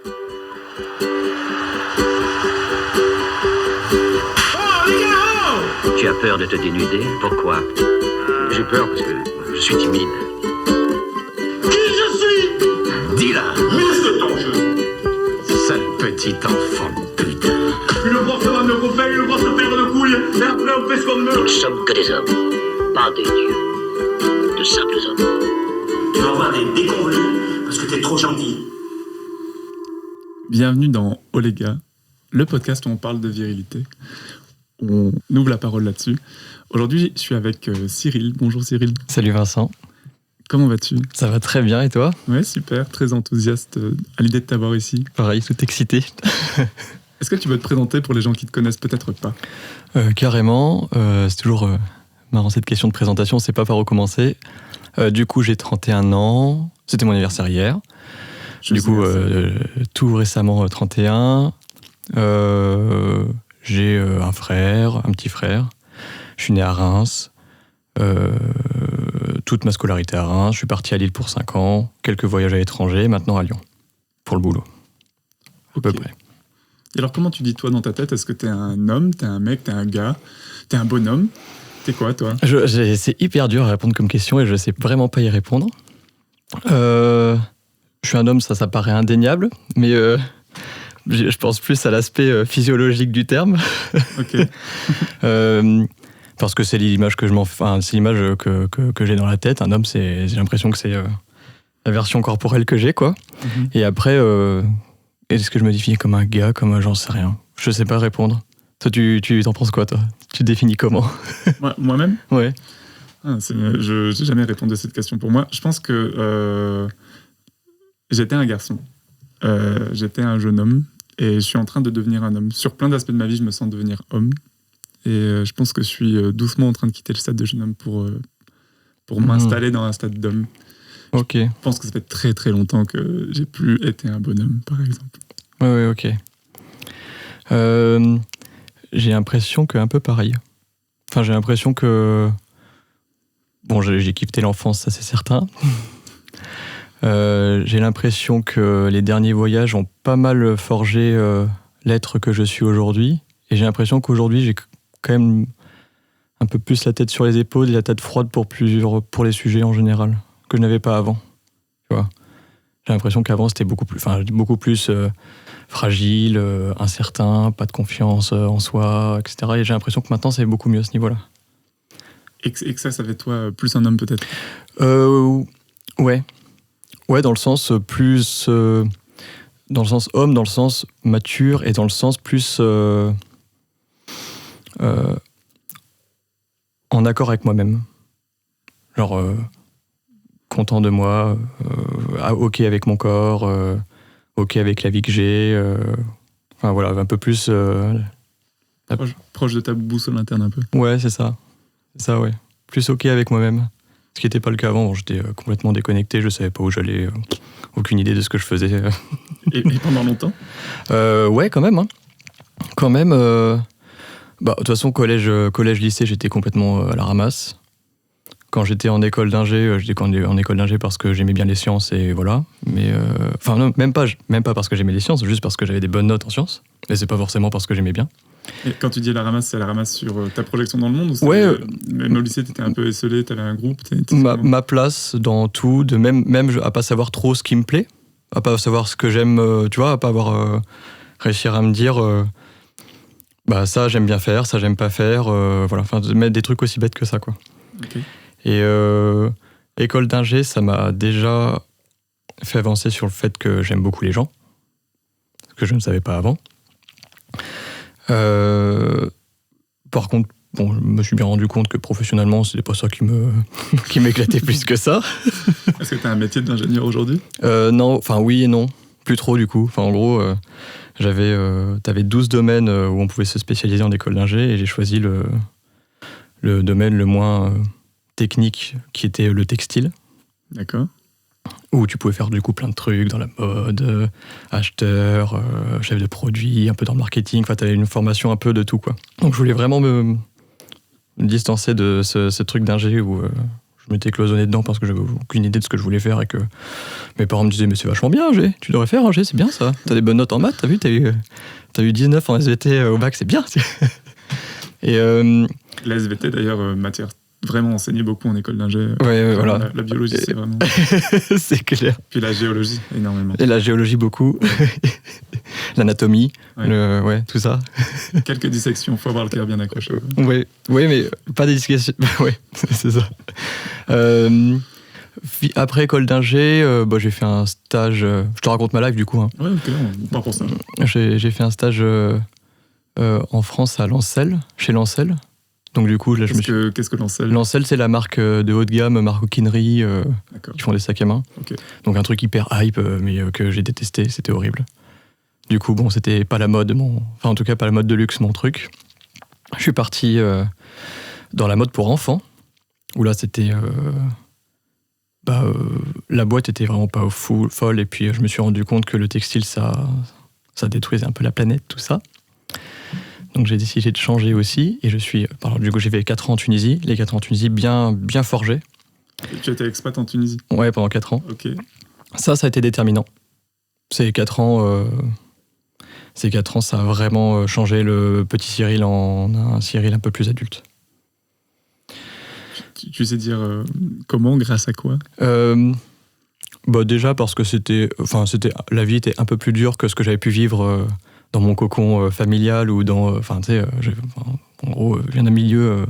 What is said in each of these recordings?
Tu as peur de te dénuder? Pourquoi? J'ai peur parce que je suis timide. Qui je suis? Dis-la, Muscle ton jeu. sale petit enfant de putain. Une grosse vanne de copain, une grosse paire de couilles, et après on pêche comme Nous ne meurt. sommes que des hommes, pas des dieux, de simples hommes. Tu vas avoir des déconvenus parce que t'es trop gentil. Bienvenue dans Oh les gars, le podcast où on parle de virilité. On ouvre la parole là-dessus. Aujourd'hui, je suis avec Cyril. Bonjour Cyril. Salut Vincent. Comment vas-tu? Ça va très bien et toi? Ouais, super, très enthousiaste à l'idée de t'avoir ici. Pareil, tout excité. Est-ce que tu veux te présenter pour les gens qui te connaissent peut-être pas? Carrément, c'est toujours marrant cette question de présentation, c'est pas par où commencer. Du coup, j'ai 31 ans, c'était mon anniversaire hier. Tout récemment 31. J'ai un frère, un petit frère. Je suis né à Reims. Toute ma scolarité à Reims. Je suis parti à Lille pour 5 ans. Quelques voyages à l'étranger. Maintenant à Lyon. Pour le boulot. À peu près. Et alors, comment tu dis toi dans ta tête? Est-ce que t'es un homme, t'es un mec, t'es un gars, t'es un bonhomme? T'es quoi, toi? C'est hyper dur à répondre comme question et je sais vraiment pas y répondre. Je suis un homme, ça paraît indéniable, mais je pense plus à l'aspect physiologique du terme. Ok. Parce que c'est l'image que c'est l'image que j'ai dans la tête. Un homme, j'ai l'impression que c'est la version corporelle que j'ai, quoi. Mm-hmm. Et après, est-ce que je me définis comme un gars, comme j'en sais rien. Je sais pas répondre. Toi, tu t'en penses quoi, toi? Tu te définis comment? Moi-même? Ouais. Je n'ai jamais répondu à cette question pour moi. Je pense que j'étais un garçon. J'étais un jeune homme et je suis en train de devenir un homme. Sur plein d'aspects de ma vie, je me sens devenir homme. Et je pense que je suis doucement en train de quitter le stade de jeune homme pour m'installer dans un stade d'homme. Ok. Je pense que ça fait très très longtemps que j'ai plus été un bonhomme, par exemple. Ouais, ok. J'ai l'impression que un peu pareil. Enfin, j'ai l'impression que... Bon, j'ai quitté l'enfance, ça c'est certain. J'ai l'impression que les derniers voyages ont pas mal forgé l'être que je suis aujourd'hui. Et j'ai l'impression qu'aujourd'hui, j'ai quand même un peu plus la tête sur les épaules et la tête froide pour les sujets en général, que je n'avais pas avant. Tu vois, j'ai l'impression qu'avant, c'était beaucoup plus fragile, incertain, pas de confiance en soi, etc. Et j'ai l'impression que maintenant, c'est beaucoup mieux à ce niveau-là. Et que ça fait toi plus un homme, peut-être? Ouais. Ouais, dans le sens plus... dans le sens homme, dans le sens mature et dans le sens plus... en accord avec moi-même. Genre, content de moi, ok avec mon corps, ok avec la vie que j'ai. Enfin voilà, un peu plus... Proche de ta boussole interne un peu. Ouais, c'est ça. C'est ça, ouais. Plus ok avec moi-même. Ce qui n'était pas le cas avant. J'étais complètement déconnecté, je savais pas où j'allais, aucune idée de ce que je faisais. Et pendant longtemps? Ouais, quand même. Hein. Quand même. De toute façon, collège, lycée, j'étais complètement à la ramasse. Quand j'étais en école d'ingé, j'étais en école d'ingé parce que j'aimais bien les sciences et voilà. Mais non, même pas parce que j'aimais les sciences, juste parce que j'avais des bonnes notes en sciences. Et c'est pas forcément parce que j'aimais bien. Et quand tu dis à la ramasse, c'est à la ramasse sur ta projection dans le monde? Ou ouais. Même au lycée, t'étais un peu esselé, t'avais un groupe? Ma place dans tout, même à pas savoir trop ce qui me plaît, à pas savoir ce que j'aime, tu vois, à pas avoir réussir à me dire ça j'aime bien faire, ça j'aime pas faire, voilà, enfin de mettre des trucs aussi bêtes que ça, quoi. Okay. Et école d'ingé, ça m'a déjà fait avancer sur le fait que j'aime beaucoup les gens, ce que je ne savais pas avant. Par contre, je me suis bien rendu compte que professionnellement, c'était pas ça qui m'éclatait plus que ça. Est-ce que tu as un métier d'ingénieur aujourd'hui? Non, enfin oui et non, plus trop du coup. Enfin en gros, t'avais 12 domaines où on pouvait se spécialiser en école d'ingé et j'ai choisi le domaine le moins technique qui était le textile. D'accord. Où tu pouvais faire du coup plein de trucs dans la mode, acheteur, chef de produit, un peu dans le marketing, enfin t'avais une formation un peu de tout, quoi. Donc je voulais vraiment me distancer de ce truc d'ingé où je m'étais cloisonné dedans parce que j'avais aucune idée de ce que je voulais faire et que mes parents me disaient mais c'est vachement bien, tu devrais faire, c'est bien ça. T'as des bonnes notes en maths, t'as vu, t'as eu 19 en SVT au bac, c'est bien. Et La SVT d'ailleurs, matière vraiment enseignée beaucoup en école d'ingé. Voilà. La biologie, c'est vraiment. C'est clair. Puis la géologie, énormément. Et la géologie beaucoup. L'anatomie, tout ça. Quelques dissections, faut avoir le cœur bien accroché. Oui, mais pas des discussions. Oui, c'est ça. Après école d'ingé, j'ai fait un stage. Je te raconte ma life du coup. Hein. Ouais, ok, on part pour ça. J'ai fait un stage en France à Lancel, chez Lancel. Donc du coup, là, Qu'est-ce que Lancel ? Lancel, c'est la marque de haut de gamme, maroquinerie, qui font des sacs à main. Okay. Donc un truc hyper hype, mais que j'ai détesté, c'était horrible. Du coup, bon, c'était pas la mode, enfin en tout cas pas la mode de luxe, mon truc. Je suis parti dans la mode pour enfants, où là c'était... la boîte était vraiment pas folle, et puis je me suis rendu compte que le textile, ça détruisait un peu la planète, tout ça. Donc j'ai décidé de changer aussi, et du coup j'ai fait 4 ans en Tunisie, les 4 ans en Tunisie bien forgés. Et tu étais expat en Tunisie ? Ouais, pendant 4 ans. Ok. Ça a été déterminant. Ces 4 ans, ça a vraiment changé le petit Cyril en un Cyril un peu plus adulte. Tu sais dire comment, grâce à quoi ? Déjà parce que la vie était un peu plus dure que ce que j'avais pu vivre dans mon cocon familial ou dans... en gros, je viens d'un milieu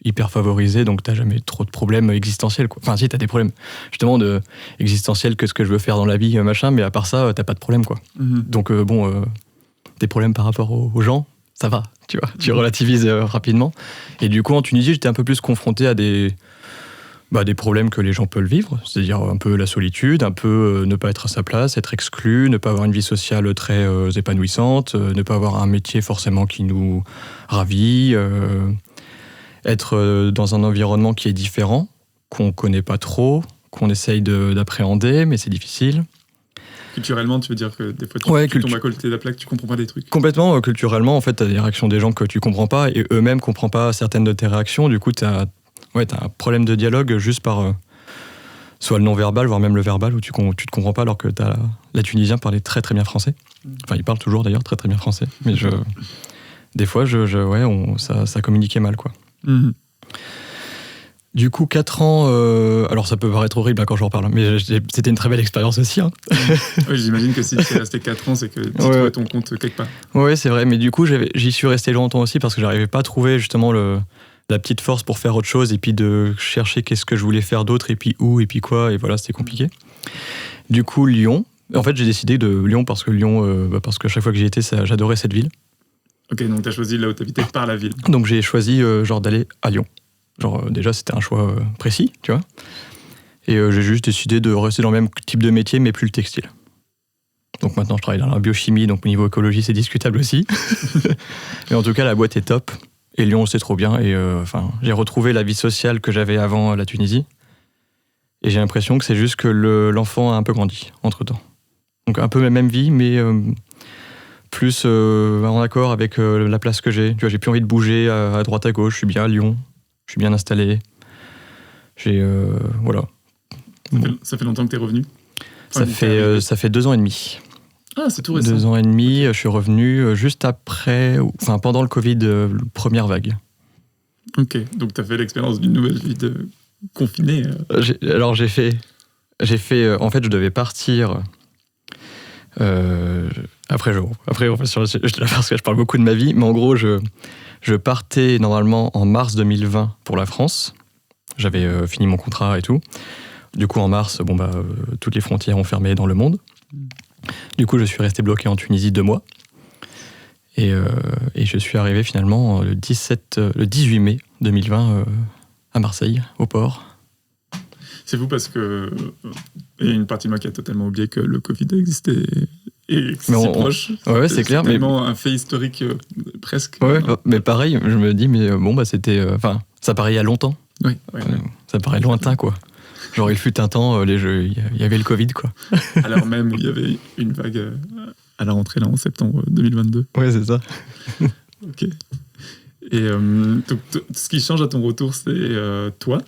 hyper favorisé, donc t'as jamais trop de problèmes existentiels, quoi. Enfin, si, t'as des problèmes, justement, existentiels, que ce que je veux faire dans la vie, machin, mais à part ça, t'as pas de problème, quoi. Mm-hmm. Donc, des problèmes par rapport aux gens, ça va, tu vois, tu relativises rapidement. Et du coup, en Tunisie, j'étais un peu plus confronté à des problèmes que les gens peuvent vivre, c'est-à-dire un peu la solitude, un peu ne pas être à sa place, être exclu, ne pas avoir une vie sociale très épanouissante, ne pas avoir un métier forcément qui nous ravit, être dans un environnement qui est différent, qu'on connaît pas trop, qu'on essaye d'appréhender, mais c'est difficile. Culturellement, tu veux dire que des fois tu tombes à côté de la plaque, tu comprends pas des trucs ? Complètement, culturellement, en fait, t'as des réactions des gens que tu comprends pas, et eux-mêmes comprennent pas certaines de tes réactions, du coup t'as un problème de dialogue juste par soit le non-verbal, voire même le verbal, où tu te comprends pas, alors que la Tunisien parlait très très bien français. Enfin, il parle toujours d'ailleurs très très bien français, mais des fois, ça communiquait mal, quoi. Mm-hmm. Du coup, 4 ans, alors ça peut paraître horrible quand j'en reparle, mais c'était une très belle expérience aussi. Hein. Oui, j'imagine que si tu es resté 4 ans, c'est que tu trouvais ton compte quelque part. Oui, c'est vrai, mais du coup, j'y suis resté longtemps aussi parce que j'arrivais pas à trouver justement la petite force pour faire autre chose et puis de chercher qu'est-ce que je voulais faire d'autre et puis où et puis quoi, et voilà, c'était compliqué. Du coup, Lyon. En fait, j'ai décidé de Lyon parce que parce que chaque fois que j'y étais, j'adorais cette ville. Ok, donc t'as choisi là où t'habitais par la ville. Donc j'ai choisi d'aller à Lyon. Déjà, c'était un choix précis, tu vois. Et j'ai juste décidé de rester dans le même type de métier, mais plus le textile. Donc maintenant, je travaille dans la biochimie, donc au niveau écologie, c'est discutable aussi. Mais en tout cas, la boîte est top. Et Lyon, c'est trop bien. Et j'ai retrouvé la vie sociale que j'avais avant la Tunisie. Et j'ai l'impression que c'est juste que l'enfant a un peu grandi, entre-temps. Donc un peu la même vie, mais plus en accord avec la place que j'ai. Tu vois, j'ai plus envie de bouger à droite, à gauche. Je suis bien à Lyon. Je suis bien installé. Voilà. Ça fait longtemps que t'es revenu ? Ça fait 2 ans et demi. Ah, c'est tout récent. 2 ans et demi, je suis revenu juste après, pendant le Covid, première vague. Ok, donc t'as fait l'expérience d'une nouvelle vie de confiné. Alors j'ai fait, en fait, je devais partir. Après, on va sur parce que je parle beaucoup de ma vie, mais en gros, je partais normalement en mars 2020 pour la France. J'avais fini mon contrat et tout. Du coup, en mars, toutes les frontières ont fermé dans le monde. Du coup, je suis resté bloqué en Tunisie 2 mois. Et je suis arrivé finalement le 18 mai 2020 à Marseille, au port. C'est fou parce que il y a une partie de moi qui a totalement oublié que le Covid existait et que c'est si proche. Ouais, c'est clair. C'est tellement un fait historique presque. Ouais, mais pareil, je me dis, mais c'était... ça paraît il y a longtemps. Oui. Ça paraît lointain, quoi. Genre, il fut un temps, il y avait le Covid, quoi. Alors même où il y avait une vague à la rentrée, là, en septembre 2022. Ouais, c'est ça. Ok. Et donc, ce qui change à ton retour, c'est toi.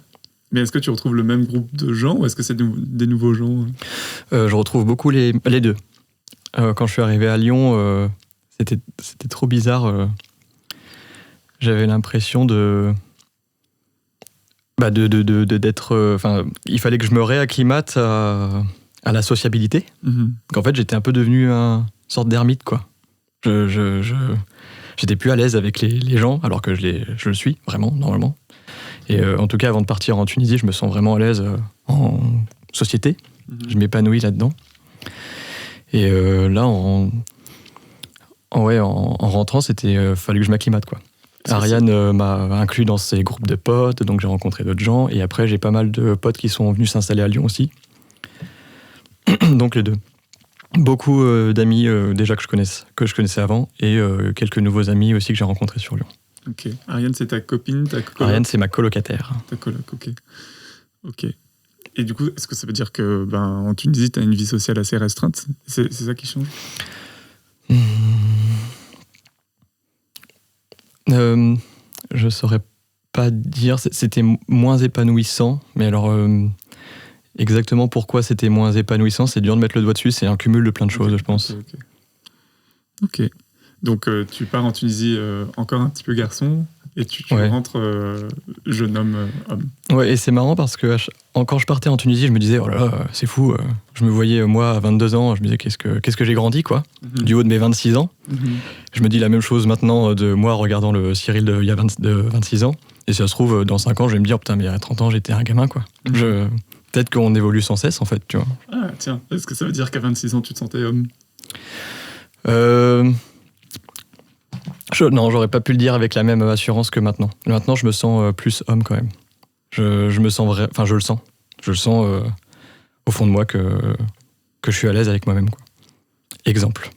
Mais est-ce que tu retrouves le même groupe de gens ou est-ce que c'est des nouveaux gens? Je retrouve beaucoup les deux. Quand je suis arrivé à Lyon, c'était trop bizarre. J'avais l'impression d'être... il fallait que je me réacclimate à la sociabilité. En fait, j'étais un peu devenu une sorte d'ermite, quoi. J'étais plus à l'aise avec les gens, alors que je le suis, vraiment, normalement. Et en tout cas, avant de partir en Tunisie, je me sens vraiment à l'aise en société. Je m'épanouis là-dedans. Et là, en rentrant, fallait que je m'acclimate, quoi. Ariane m'a inclus dans ses groupes de potes, donc j'ai rencontré d'autres gens. Et après, j'ai pas mal de potes qui sont venus s'installer à Lyon aussi. Donc les deux. Beaucoup d'amis déjà que je connaissais avant et quelques nouveaux amis aussi que j'ai rencontrés sur Lyon. Ok. Ariane, c'est ta copine, ta coloc? Ariane, c'est ma colocataire. Ta coloc, ok. Et du coup, est-ce que ça veut dire que en Tunisie, tu as une vie sociale assez restreinte? C'est ça qui change? Je saurais pas dire. C'était moins épanouissant, mais alors exactement pourquoi c'était moins épanouissant, c'est dur de mettre le doigt dessus. C'est un cumul de plein de choses, je pense. Ok. Donc tu pars en Tunisie encore un petit peu garçon et tu rentres jeune homme. Ouais, et c'est marrant parce que quand je partais en Tunisie, je me disais, oh là là, c'est fou. Je me voyais, moi, à 22 ans, je me disais, qu'est-ce que j'ai grandi, quoi, du haut de mes 26 ans. Je me dis la même chose maintenant de moi, regardant le Cyril de 26 ans. Et si ça se trouve, dans 5 ans, je vais me dire, putain, mais à 30 ans, j'étais un gamin, quoi. Peut-être qu'on évolue sans cesse, en fait, tu vois. Ah, tiens, est-ce que ça veut dire qu'à 26 ans, tu te sentais homme? Non, j'aurais pas pu le dire avec la même assurance que maintenant. Maintenant, je me sens plus homme quand même. Je me sens vrai, enfin je le sens. Je le sens au fond de moi que je suis à l'aise avec moi-même, quoi. Exemple,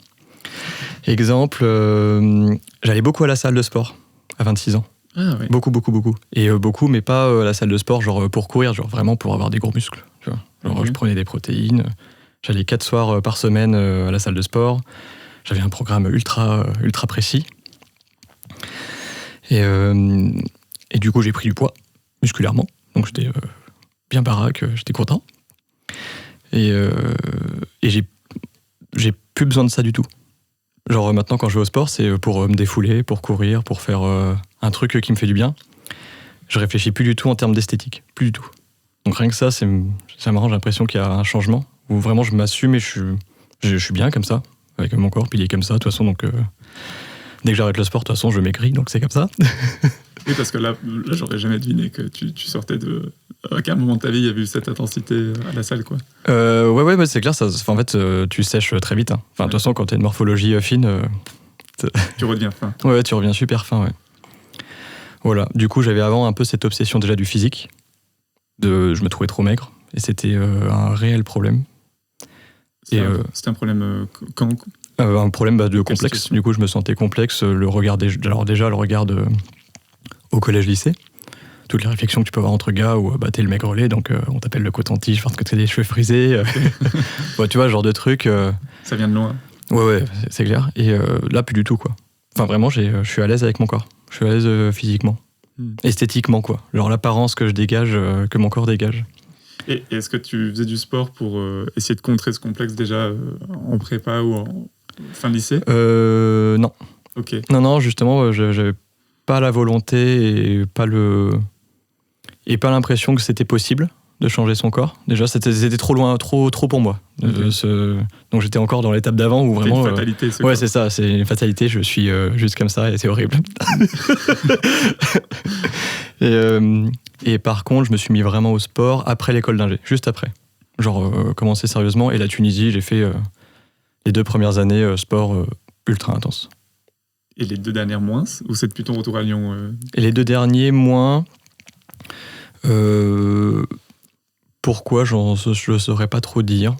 j'allais beaucoup à la salle de sport à 26 ans. Ah oui. Beaucoup. Et beaucoup, mais pas à la salle de sport, genre pour courir, genre vraiment pour avoir des gros muscles. Tu vois. Genre, je prenais des protéines. J'allais 4 soirs par semaine à la salle de sport. J'avais un programme ultra précis. Et du coup, j'ai pris du poids, musculairement. Donc, j'étais bien baraque, j'étais content. Et j'ai plus besoin de ça du tout. Genre, maintenant, quand je vais au sport, c'est pour me défouler, pour courir, pour faire un truc qui me fait du bien. Je réfléchis plus du tout en termes d'esthétique. Plus du tout. Donc, rien que ça, c'est marrant, j'ai l'impression qu'il y a un changement où vraiment je m'assume et je suis bien comme ça, avec mon corps, puis il est comme ça, de toute façon, donc... Dès que j'arrête le sport, de toute façon, je maigris, donc c'est comme ça. Oui, parce que là j'aurais jamais deviné que tu sortais de... À quel moment de ta vie il y avait eu cette intensité à la salle, quoi. Ouais, c'est clair. En fait, tu sèches très vite. Hein. Enfin, de toute façon, quand t'as une morphologie fine... tu redeviens fin. Ouais, tu reviens super fin, ouais. Voilà. Du coup, j'avais avant un peu cette obsession déjà du physique. Je me trouvais trop maigre. Et c'était un réel problème. C'était un problème quand... un problème de complexe. Du coup, je me sentais complexe. Le regard au collège-lycée. Toutes les réflexions que tu peux avoir entre gars où t'es le maigrelet, donc on t'appelle le coton-tige parce que t'as des cheveux frisés. Tu vois, ce genre de truc. Ça vient de loin. Ouais, c'est clair. Et là, plus du tout, quoi. Enfin, vraiment, je suis à l'aise avec mon corps. Je suis à l'aise physiquement. Esthétiquement, quoi. Genre l'apparence que je dégage, que mon corps dégage. Et est-ce que tu faisais du sport pour essayer de contrer ce complexe déjà en prépa ou en fin de lycée? Non. Ok. Non, justement, j'avais pas la volonté et pas l'impression que c'était possible de changer son corps. Déjà, c'était trop loin, trop pour moi. Okay. Donc j'étais encore dans l'étape d'avant où vraiment... C'est une fatalité, ce ouais, corps. C'est ça, c'est une fatalité. Je suis juste comme ça et c'est horrible. Et par contre, je me suis mis vraiment au sport après l'école d'ingé, juste après. Genre, commencer sérieusement. Et la Tunisie, j'ai fait les 2 premières années sport ultra intense. Et les 2 dernières moins? Ou c'est depuis ton retour à Lyon Et les 2 derniers moins... pourquoi, je ne saurais pas trop dire.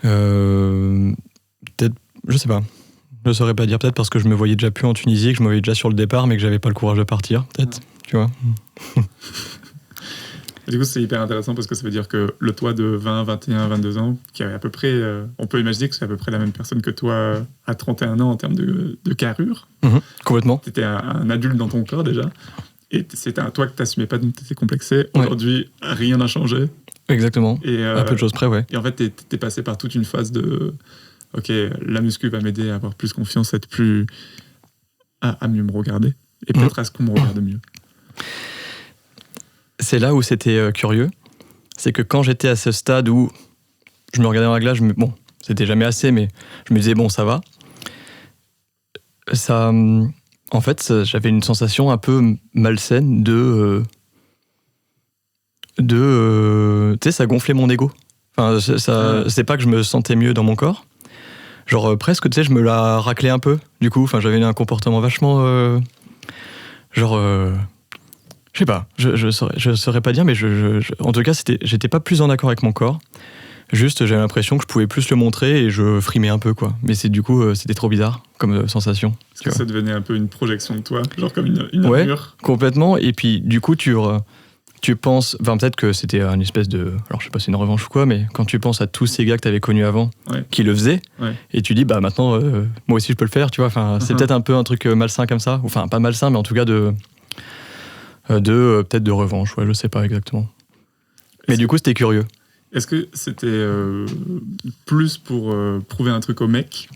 Peut-être, je sais pas. Je ne saurais pas dire, peut-être parce que je me voyais déjà plus en Tunisie, que je me voyais déjà sur le départ, mais que j'avais pas le courage de partir, peut-être, tu vois. Et du coup, c'est hyper intéressant parce que ça veut dire que le toi de 20, 21, 22 ans, qui est à peu près, on peut imaginer que c'est à peu près la même personne que toi à 31 ans en termes de carrure. Complètement. Tu étais un adulte dans ton corps déjà. Et c'était un toi que t'assumais pas, donc t'étais complexé. Aujourd'hui, rien n'a changé. Exactement. Et, un peu de choses près, ouais. Et en fait, t'es passé par toute une phase de ok, la muscu va m'aider à avoir plus confiance, être plus. À mieux me regarder. Et peut-être à ce qu'on me regarde mieux. C'est là où c'était curieux. C'est que quand j'étais à ce stade où je me regardais dans la glace, bon, c'était jamais assez, mais je me disais, bon, ça va. Ça, en fait, j'avais une sensation un peu malsaine de tu sais, ça gonflait mon ego. Enfin, c'est pas que je me sentais mieux dans mon corps. Genre, presque, tu sais, je me la raclais un peu, du coup. Enfin, j'avais un comportement vachement... je sais pas, je saurais pas dire, mais en tout cas, j'étais pas plus en accord avec mon corps. Juste, j'avais l'impression que je pouvais plus le montrer et je frimais un peu, quoi. Mais du coup, c'était trop bizarre comme sensation. Est-ce que ça devenait un peu une projection de toi, genre comme une armure? Complètement. Et puis, du coup, tu penses... Enfin, peut-être que c'était une espèce de... Alors, je sais pas si c'est une revanche ou quoi, mais quand tu penses à tous ces gars que t'avais connus avant, qui le faisaient, et tu dis, bah maintenant, moi aussi, je peux le faire, tu vois. Enfin, c'est peut-être un peu un truc malsain comme ça. Enfin, pas malsain, mais en tout cas peut-être de revanche, je sais pas exactement. Mais du coup, c'était curieux. Est-ce que c'était plus pour prouver un truc aux mecs,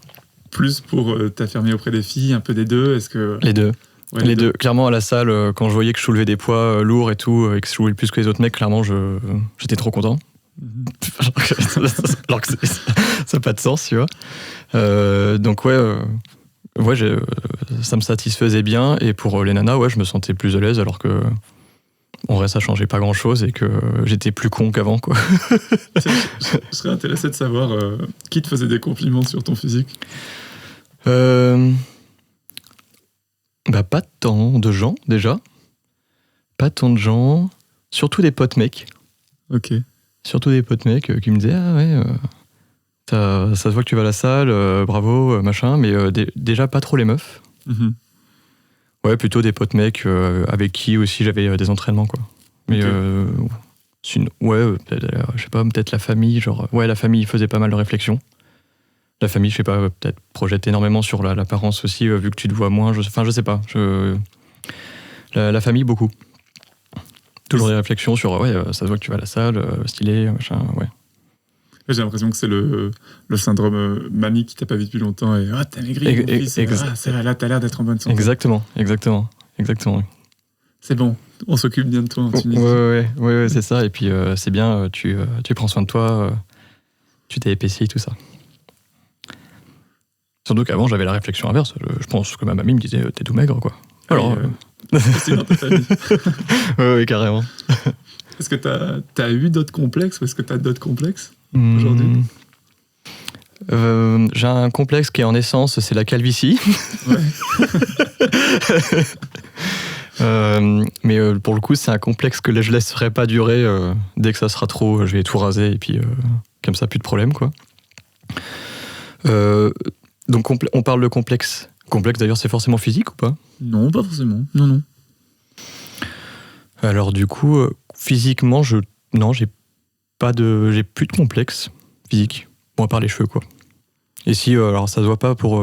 plus pour t'affirmer auprès des filles, un peu des deux? Est-ce que... Les deux. Ouais, les deux. Clairement, à la salle, quand je voyais que je soulevais des poids lourds et tout, et que je soulevais plus que les autres mecs, clairement, j'étais trop content. Alors que ça n'a pas de sens, tu vois. Donc ça me satisfaisait bien, et pour les nanas, je me sentais plus à l'aise, alors que en vrai, ça changeait pas grand-chose et que j'étais plus con qu'avant, quoi. Je serais intéressé de savoir qui te faisait des compliments sur ton physique. Pas tant de gens, déjà. Pas tant de gens. Surtout des potes mecs. Ok. Surtout des potes mecs qui me disaient, ah ouais, ça se voit que tu vas à la salle, bravo, machin, mais déjà pas trop les meufs. Mm-hmm. Ouais, plutôt des potes mecs avec qui aussi j'avais des entraînements, quoi. Mais peut-être, je sais pas, peut-être la famille, la famille faisait pas mal de réflexions. La famille, je sais pas, peut-être projette énormément sur l'apparence aussi, vu que tu te vois moins, je sais pas. La famille, beaucoup. Toujours des réflexions sur, ça se voit que tu vas à la salle, stylé, machin, ouais. J'ai l'impression que c'est le syndrome mamie qui t'a pas vu depuis longtemps et t'as maigri, mon fils, ça va, là t'as l'air d'être en bonne santé. Exactement. C'est bon, on s'occupe bien de toi en Tunisie. Ouais, c'est ça, et puis c'est bien, tu prends soin de toi, tu t'es épaissi et tout ça. Surtout qu'avant j'avais la réflexion inverse, je pense que ma mamie me disait t'es tout maigre, quoi. Alors... c'est dans ta famille. ouais, carrément. Est-ce que t'as eu d'autres complexes ou est-ce que t'as d'autres complexes aujourd'hui? J'ai un complexe qui est en essence, c'est la calvitie. Mais pour le coup, c'est un complexe que je laisserai pas durer. Dès que ça sera trop, je vais tout raser et puis comme ça, plus de problème, quoi. Donc on parle de complexe. Complexe d'ailleurs, c'est forcément physique ou pas? Non, pas forcément. Non. Alors du coup, physiquement, j'ai plus de complexe physique. Bon, à part les cheveux, quoi. Et si, alors ça se voit pas pour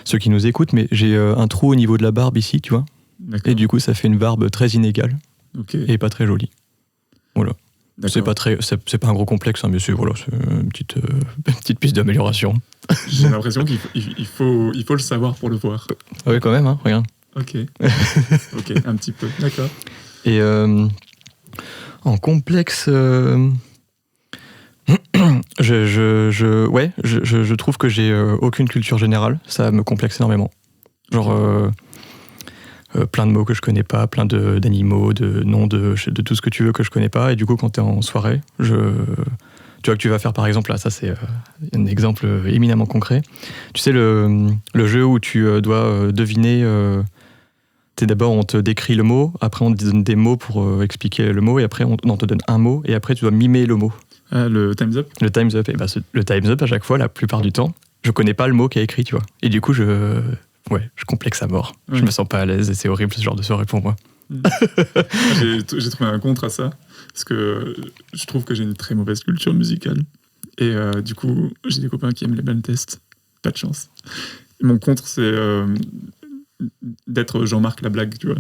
ceux qui nous écoutent, mais j'ai un trou au niveau de la barbe ici, tu vois. D'accord. Et du coup, ça fait une barbe très inégale. Okay. Et pas très jolie. Voilà. D'accord. C'est pas un gros complexe, hein, mais c'est une petite piste d'amélioration. J'ai l'impression qu'il faut le savoir pour le voir. Oui, quand même, hein, regarde. Ok, un petit peu, d'accord. Et en complexe, je trouve que j'ai aucune culture générale. Ça me complexe énormément. Genre plein de mots que je connais pas, plein d'animaux, de noms, de tout ce que tu veux que je connais pas. Et du coup, quand t'es en soirée, tu vois que tu vas faire par exemple, là, ça c'est un exemple éminemment concret. Tu sais, le jeu où tu dois deviner. D'abord, on te décrit le mot, après on te donne des mots pour expliquer le mot, et après on te donne un mot, et après tu dois mimer le mot. Le Time's Up? Le Time's Up, et le Time's Up, à chaque fois, la plupart du temps, je connais pas le mot qui est écrit, tu vois. Et du coup, je complexe à mort. Ouais. Je me sens pas à l'aise, et c'est horrible ce genre de soirée pour moi. J'ai trouvé un contre à ça, parce que je trouve que j'ai une très mauvaise culture musicale. Et du coup, j'ai des copains qui aiment les blind tests. Pas de chance. Et mon contre, c'est... d'être Jean-Marc la blague, tu vois.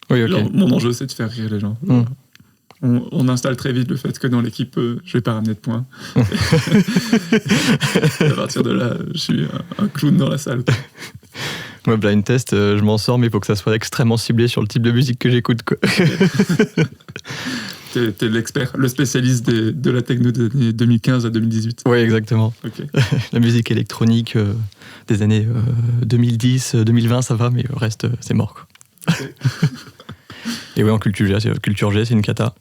Oui, ok. Genre, mon enjeu, c'est de faire rire les gens. Mm. On installe très vite le fait que dans l'équipe, je vais pas ramener de points. À partir de là, je suis un clown dans la salle. Moi, blind test, je m'en sors, mais il faut que ça soit extrêmement ciblé sur le type de musique que j'écoute, quoi. T'es l'expert, le spécialiste de la techno des années 2015 à 2018. Oui, exactement. Ok. La musique électronique des années 2010, 2020, ça va, mais le reste, c'est mort, quoi. Ok. Et ouais, en culture G, c'est une cata.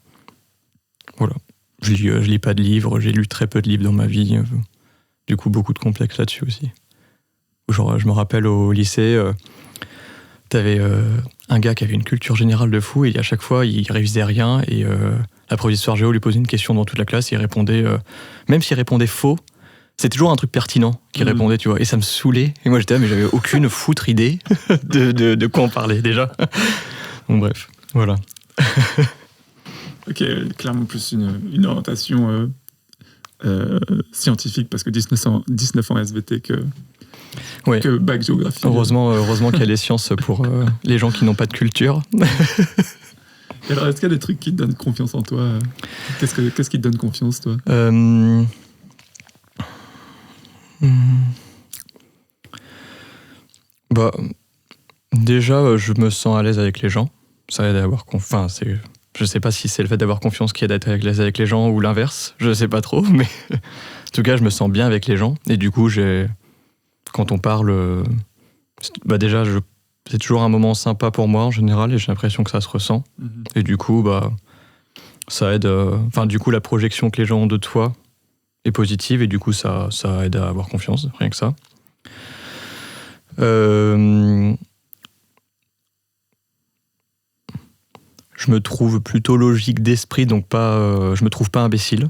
Voilà. Je lis pas de livres, j'ai lu très peu de livres dans ma vie. Du coup, beaucoup de complexes là-dessus aussi. Genre, je me rappelle au lycée, t'avais un gars qui avait une culture générale de fou, et à chaque fois, il révisait rien, et la prof d'histoire géo lui posait une question dans toute la classe, et il répondait, même s'il répondait faux, c'était toujours un truc pertinent qu'il répondait, tu vois. Et ça me saoulait. Et moi, j'étais là, mais j'avais aucune foutre idée de quoi on parlait, déjà. Donc bref, voilà. Ok, clairement plus une orientation scientifique, parce que 19 ans SVT Ouais. que bac géographie. Heureusement qu'il y a les sciences pour les gens qui n'ont pas de culture. Et alors, est-ce qu'il y a des trucs qui te donnent confiance en toi? Qu'est-ce qui te donne confiance, toi? Bah, déjà, je me sens à l'aise avec les gens. Ça aide à avoir confiance. Enfin, je sais pas si c'est le fait d'avoir confiance qui aide à être à l'aise avec les gens ou l'inverse. Je sais pas trop, mais en tout cas, je me sens bien avec les gens. Et du coup, quand on parle, bah déjà, c'est toujours un moment sympa pour moi en général, et j'ai l'impression que ça se ressent. Et du coup, bah, ça aide. Enfin, du coup, la projection que les gens ont de toi est positive, et du coup, ça aide à avoir confiance, rien que ça. Je me trouve plutôt logique d'esprit, donc je me trouve pas imbécile.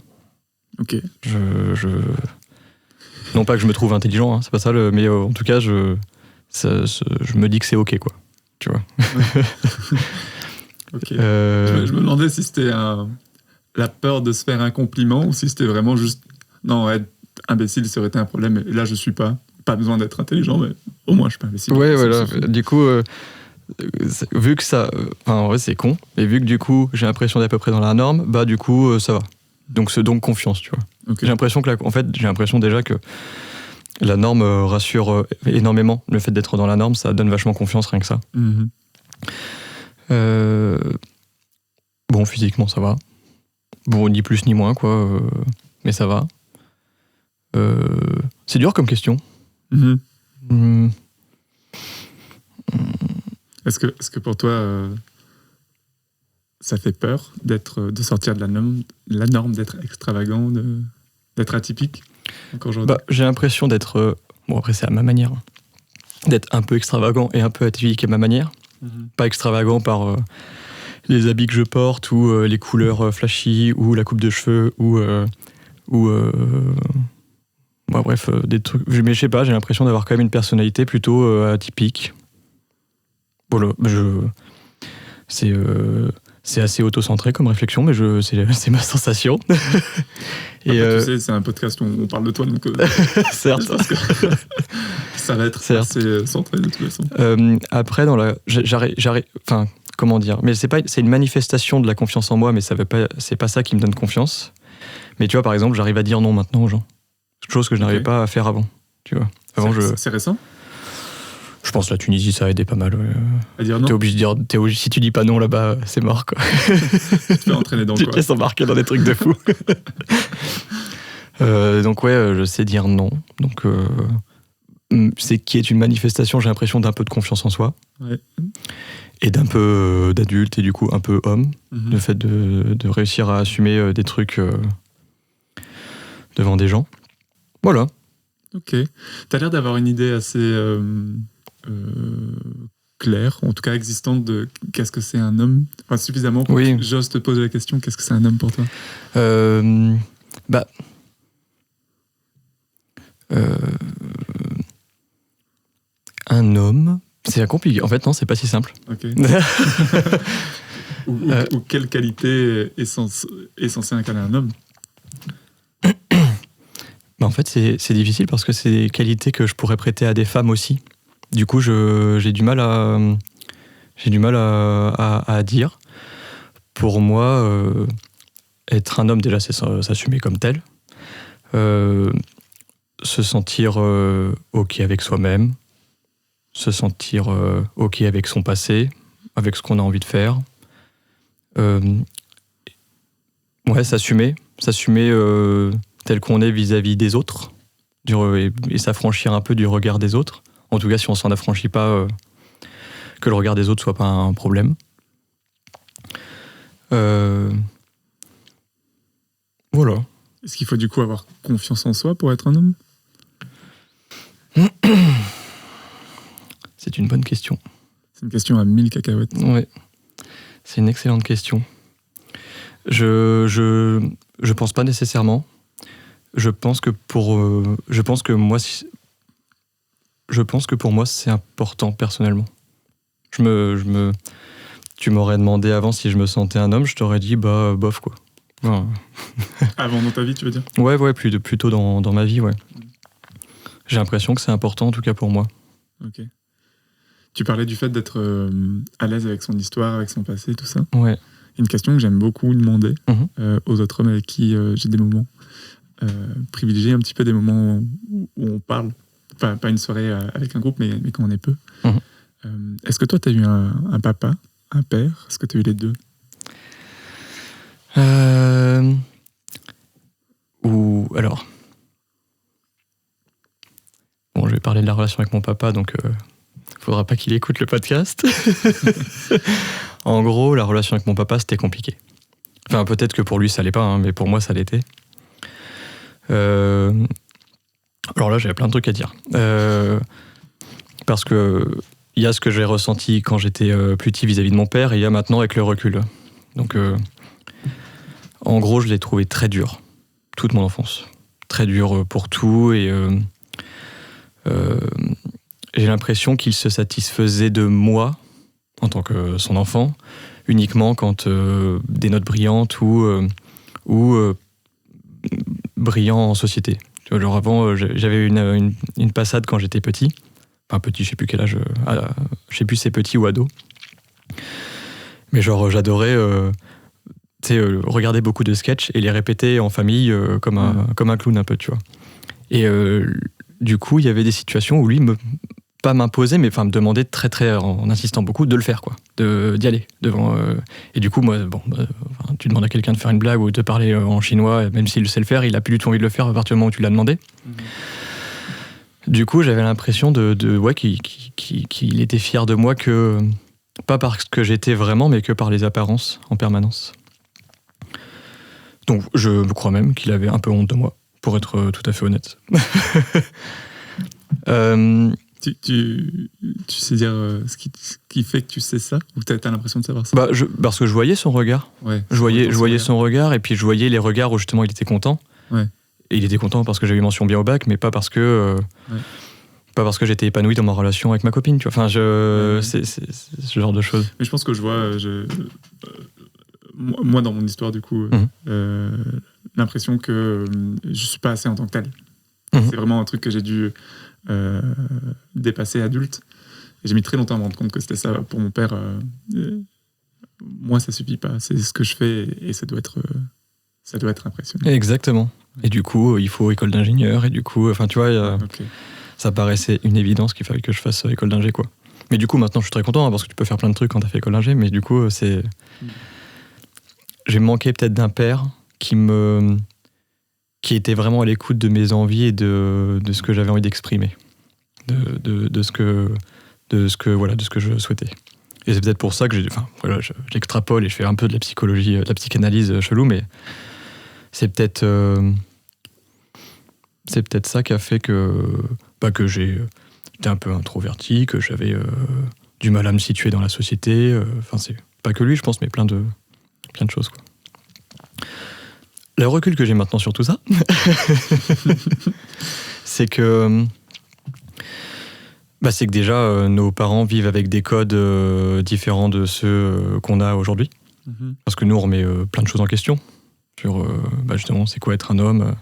Ok. Non pas que je me trouve intelligent, hein, c'est pas ça, mais en tout cas, je me dis que c'est ok, quoi. Tu vois. Ok. Je me demandais si c'était la peur de se faire un compliment, ou si c'était vraiment juste non, être imbécile, ça aurait été un problème. Et là, je suis pas besoin d'être intelligent, mais au moins je suis pas imbécile. Ouais, voilà. Du coup, vu que ça, en vrai, c'est con, et vu que du coup, j'ai l'impression d'être à peu près dans la norme, bah du coup, ça va. Donc confiance, tu vois. Okay. J'ai l'impression déjà que la norme rassure énormément. Le fait d'être dans la norme, ça donne vachement confiance, rien que ça. Bon, physiquement, ça va. Bon, ni plus ni moins, quoi. Mais ça va. C'est dur comme question. Est-ce que pour toi, ça fait peur de sortir de la norme, d'être extravagant, d'être atypique encore aujourd'hui? Bah, j'ai l'impression d'être... bon, après, c'est à ma manière. D'être un peu extravagant et un peu atypique à ma manière. Pas extravagant par les habits que je porte, ou les couleurs flashy, ou la coupe de cheveux, ou bon, bref, des trucs... Mais je sais pas, j'ai l'impression d'avoir quand même une personnalité plutôt atypique. Voilà, c'est assez auto-centré comme réflexion, mais c'est ma sensation. Et tu sais, c'est un podcast où on parle de toi, donc certes. je pense que ça va être assez centré de toute façon. Après, enfin, comment dire, mais c'est une manifestation de la confiance en moi, mais c'est pas ça qui me donne confiance. Mais tu vois, par exemple, j'arrive à dire non maintenant aux gens. Chose que je n'arrivais pas à faire avant. Tu vois. Avant, c'est récent? Je pense que la Tunisie, ça a aidé pas mal. À dire non? T'es obligé de dire, si tu dis pas non là-bas, c'est mort, quoi. Tu te fais entraîner dans quoi? Tu te laisses embarquer dans des trucs de fou. Donc ouais, je sais dire non. Donc c'est qui est une manifestation, j'ai l'impression, d'un peu de confiance en soi. Ouais. Et d'un peu d'adulte, et du coup un peu homme. Le fait de réussir à assumer des trucs devant des gens. Voilà. Ok. T'as l'air d'avoir une idée assez claire, en tout cas existante, de qu'est-ce que c'est un homme. Enfin, suffisamment pour que j'ose te poser la question, qu'est-ce que c'est un homme pour toi? Un homme, c'est compliqué. En fait, non, c'est pas si simple. Ok. ou quelle qualité est censée incarner un homme? En fait, c'est difficile parce que c'est des qualités que je pourrais prêter à des femmes aussi. Du coup, j'ai du mal à J'ai du mal à dire. Pour moi, être un homme, déjà, c'est s'assumer comme tel. Se sentir OK avec soi-même. Se sentir OK avec son passé, avec ce qu'on a envie de faire. S'assumer tel qu'on est vis-à-vis des autres et s'affranchir un peu du regard des autres. En tout cas, si on s'en affranchit pas, que le regard des autres soit pas un problème. Voilà. Est-ce qu'il faut du coup avoir confiance en soi pour être un homme ? C'est une bonne question. C'est une question à 1000 cacahuètes. Ouais, c'est une excellente question. Je pense pas nécessairement. Je pense que pour moi c'est important personnellement. Tu m'aurais demandé avant si je me sentais un homme, je t'aurais dit bof quoi. Ouais. Avant dans ta vie, tu veux dire ? Ouais, plutôt dans ma vie, ouais. J'ai l'impression que c'est important en tout cas pour moi. Ok. Tu parlais du fait d'être à l'aise avec son histoire, avec son passé, tout ça. Ouais. Une question que j'aime beaucoup demander aux autres hommes avec qui j'ai des moments privilégier un petit peu des moments où on parle, enfin pas une soirée avec un groupe, mais quand on est peu. Est-ce que toi tu as eu un papa, un père ? Est-ce que tu as eu les deux ? Ou alors bon, je vais parler de la relation avec mon papa, donc faudra pas qu'il écoute le podcast. En gros, la relation avec mon papa, c'était compliqué. Enfin, peut-être que pour lui, ça l'est pas, hein, mais pour moi, ça l'était. Alors là, j'avais plein de trucs à dire. Parce que il y a ce que j'ai ressenti quand j'étais plus petit vis-à-vis de mon père, et il y a maintenant avec le recul. Donc, en gros, je l'ai trouvé très dur, toute mon enfance. Très dur pour tout, et j'ai l'impression qu'il se satisfaisait de moi, en tant que son enfant, uniquement quand des notes brillantes ou brillant en société. Tu vois, genre avant, j'avais une passade quand j'étais petit. Enfin petit, je sais plus quel âge, je sais plus si c'est petit ou ado. Mais genre j'adorais regarder beaucoup de sketchs et les répéter en famille comme un clown un peu, tu vois. Et du coup, il y avait des situations où lui pas m'imposer, mais me demander très très en insistant beaucoup de le faire, quoi, d'y aller devant. Et du coup, moi, tu demandes à quelqu'un de faire une blague ou de parler en chinois, même s'il sait le faire, il a plus du tout envie de le faire à partir du moment où tu l'as demandé. Du coup, j'avais l'impression qu'il était fier de moi, que pas parce que j'étais vraiment, mais que par les apparences en permanence. Donc, je crois même qu'il avait un peu honte de moi, pour être tout à fait honnête. Tu sais dire ce qui fait que tu sais ça ? Ou tu as l'impression de savoir ça ? Parce que je voyais son regard. Ouais, je voyais son regard, et puis je voyais les regards où justement il était content. Ouais. Et il était content parce que j'ai eu mention bien au bac, mais pas parce que j'étais épanoui dans ma relation avec ma copine. Tu vois. Enfin, c'est ce genre de choses. Mais je pense que je vois, moi dans mon histoire du coup, l'impression que je suis pas assez en tant que tel. C'est vraiment un truc que j'ai dû dépasser adulte. Et j'ai mis très longtemps à me rendre compte que c'était ça pour mon père. Moi, ça suffit pas. C'est ce que je fais et ça doit être impressionnant. Exactement. Et du coup, il faut école d'ingénieur. Et du coup, tu vois, ça paraissait une évidence qu'il fallait que je fasse école d'ingé, quoi. Mais du coup, maintenant, je suis très content parce que tu peux faire plein de trucs quand t'as fait école d'ingé. Mais du coup, j'ai manqué peut-être d'un père qui était vraiment à l'écoute de mes envies et de ce que j'avais envie d'exprimer, de ce que je souhaitais. Et c'est peut-être pour ça que j'extrapole et je fais un peu de la psychologie, de la psychanalyse chelou, mais c'est peut-être ça qui a fait que j'étais un peu introverti, que j'avais du mal à me situer dans la société. C'est pas que lui, je pense, mais plein de choses, quoi. Le recul que j'ai maintenant sur tout ça, c'est que déjà nos parents vivent avec des codes différents de ceux qu'on a aujourd'hui. Parce que nous, on remet plein de choses en question sur justement c'est quoi être un homme.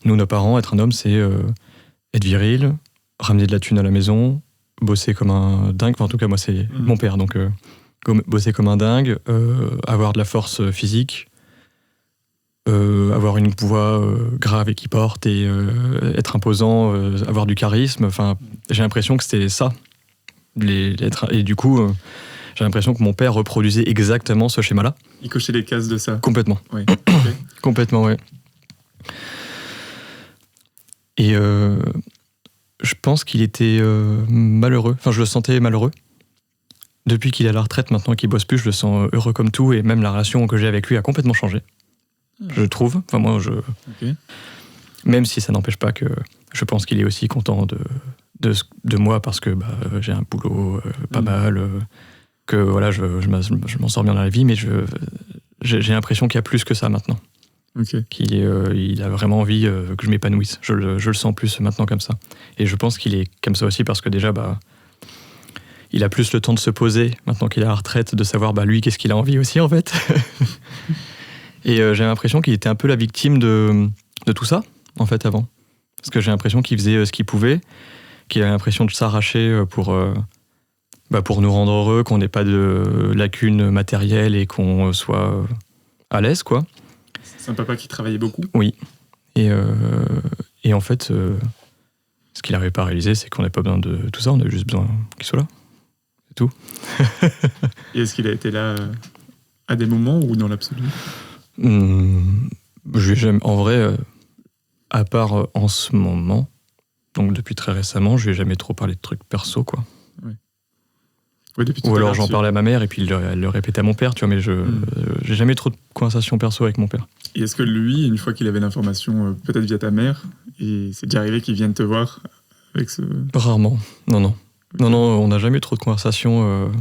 Nous, nos parents, être un homme, c'est être viril, ramener de la thune à la maison, bosser comme un dingue. Enfin, en tout cas, moi, c'est mon père. Donc, bosser comme un dingue, avoir de la force physique, avoir une voix grave et qui porte, et être imposant, avoir du charisme. Enfin, j'ai l'impression que c'était ça. Et du coup, j'ai l'impression que mon père reproduisait exactement ce schéma-là. Il cochait les cases de ça. Complètement. Oui. Ok. Complètement, ouais. Et je pense qu'il était malheureux. Enfin, je le sentais malheureux. Depuis qu'il est à la retraite, maintenant qu'il bosse plus, je le sens heureux comme tout. Et même la relation que j'ai avec lui a complètement changé. Je trouve. Enfin, moi, Ok. même si ça n'empêche pas que je pense qu'il est aussi content de moi parce que j'ai un boulot pas mal, que voilà, je m'en sors bien dans la vie, mais j'ai l'impression qu'il y a plus que ça maintenant. Ok. Il a vraiment envie que je m'épanouisse. Je le sens plus maintenant comme ça. Et je pense qu'il est comme ça aussi parce que déjà, il a plus le temps de se poser, maintenant qu'il est à la retraite, de savoir lui, qu'est-ce qu'il a envie aussi, en fait. Et j'ai l'impression qu'il était un peu la victime de tout ça, en fait, avant. Parce que j'ai l'impression qu'il faisait ce qu'il pouvait, qu'il avait l'impression de s'arracher pour nous rendre heureux, qu'on n'ait pas de lacunes matérielles et qu'on soit à l'aise, quoi. C'est un papa qui travaillait beaucoup. Oui. Et en fait, ce qu'il n'arrivait pas à réaliser, c'est qu'on n'a pas besoin de tout ça, on a juste besoin qu'il soit là. C'est tout. Et est-ce qu'il a été là à des moments ou dans l'absolu? En vrai, à part en ce moment, donc depuis très récemment, je lui ai jamais trop parlé de trucs perso, quoi. Oui, depuis tout Ou à alors l'heure, j'en parlais à ma mère et puis elle le répétait à mon père, tu vois, mais j'ai jamais trop de conversations perso avec mon père. Et est-ce que lui, une fois qu'il avait l'information, peut-être via ta mère, et c'est déjà arrivé qu'il vienne te voir avec ce... Rarement, non, on n'a jamais eu trop de conversations.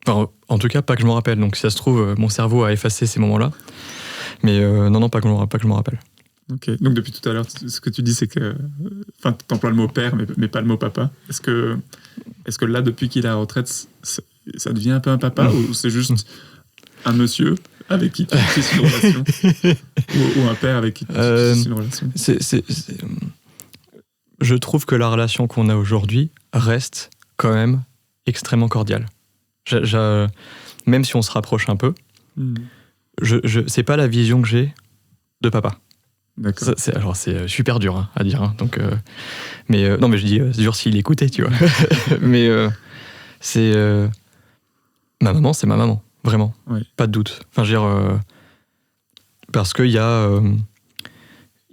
Enfin, en tout cas, pas que je m'en rappelle. Donc si ça se trouve, mon cerveau a effacé ces moments-là. Mais non, pas que je m'en rappelle. Ok, donc depuis tout à l'heure, ce que tu dis, c'est que... Enfin, t'emploies le mot père, mais pas le mot papa. Est-ce que là, depuis qu'il est à la retraite, ça devient un peu un papa ou c'est juste un monsieur avec qui tu tisses une relation ou un père avec qui tu tisses une relation? Je trouve que la relation qu'on a aujourd'hui reste quand même extrêmement cordiale. Même si on se rapproche un peu, c'est pas la vision que j'ai de papa. D'accord. C'est super dur à dire. Donc, non, mais je dis c'est dur s'il écoutait, tu vois. Mais ma maman, c'est ma maman, vraiment. Ouais. Pas de doute. Enfin, je veux dire, parce qu'il y a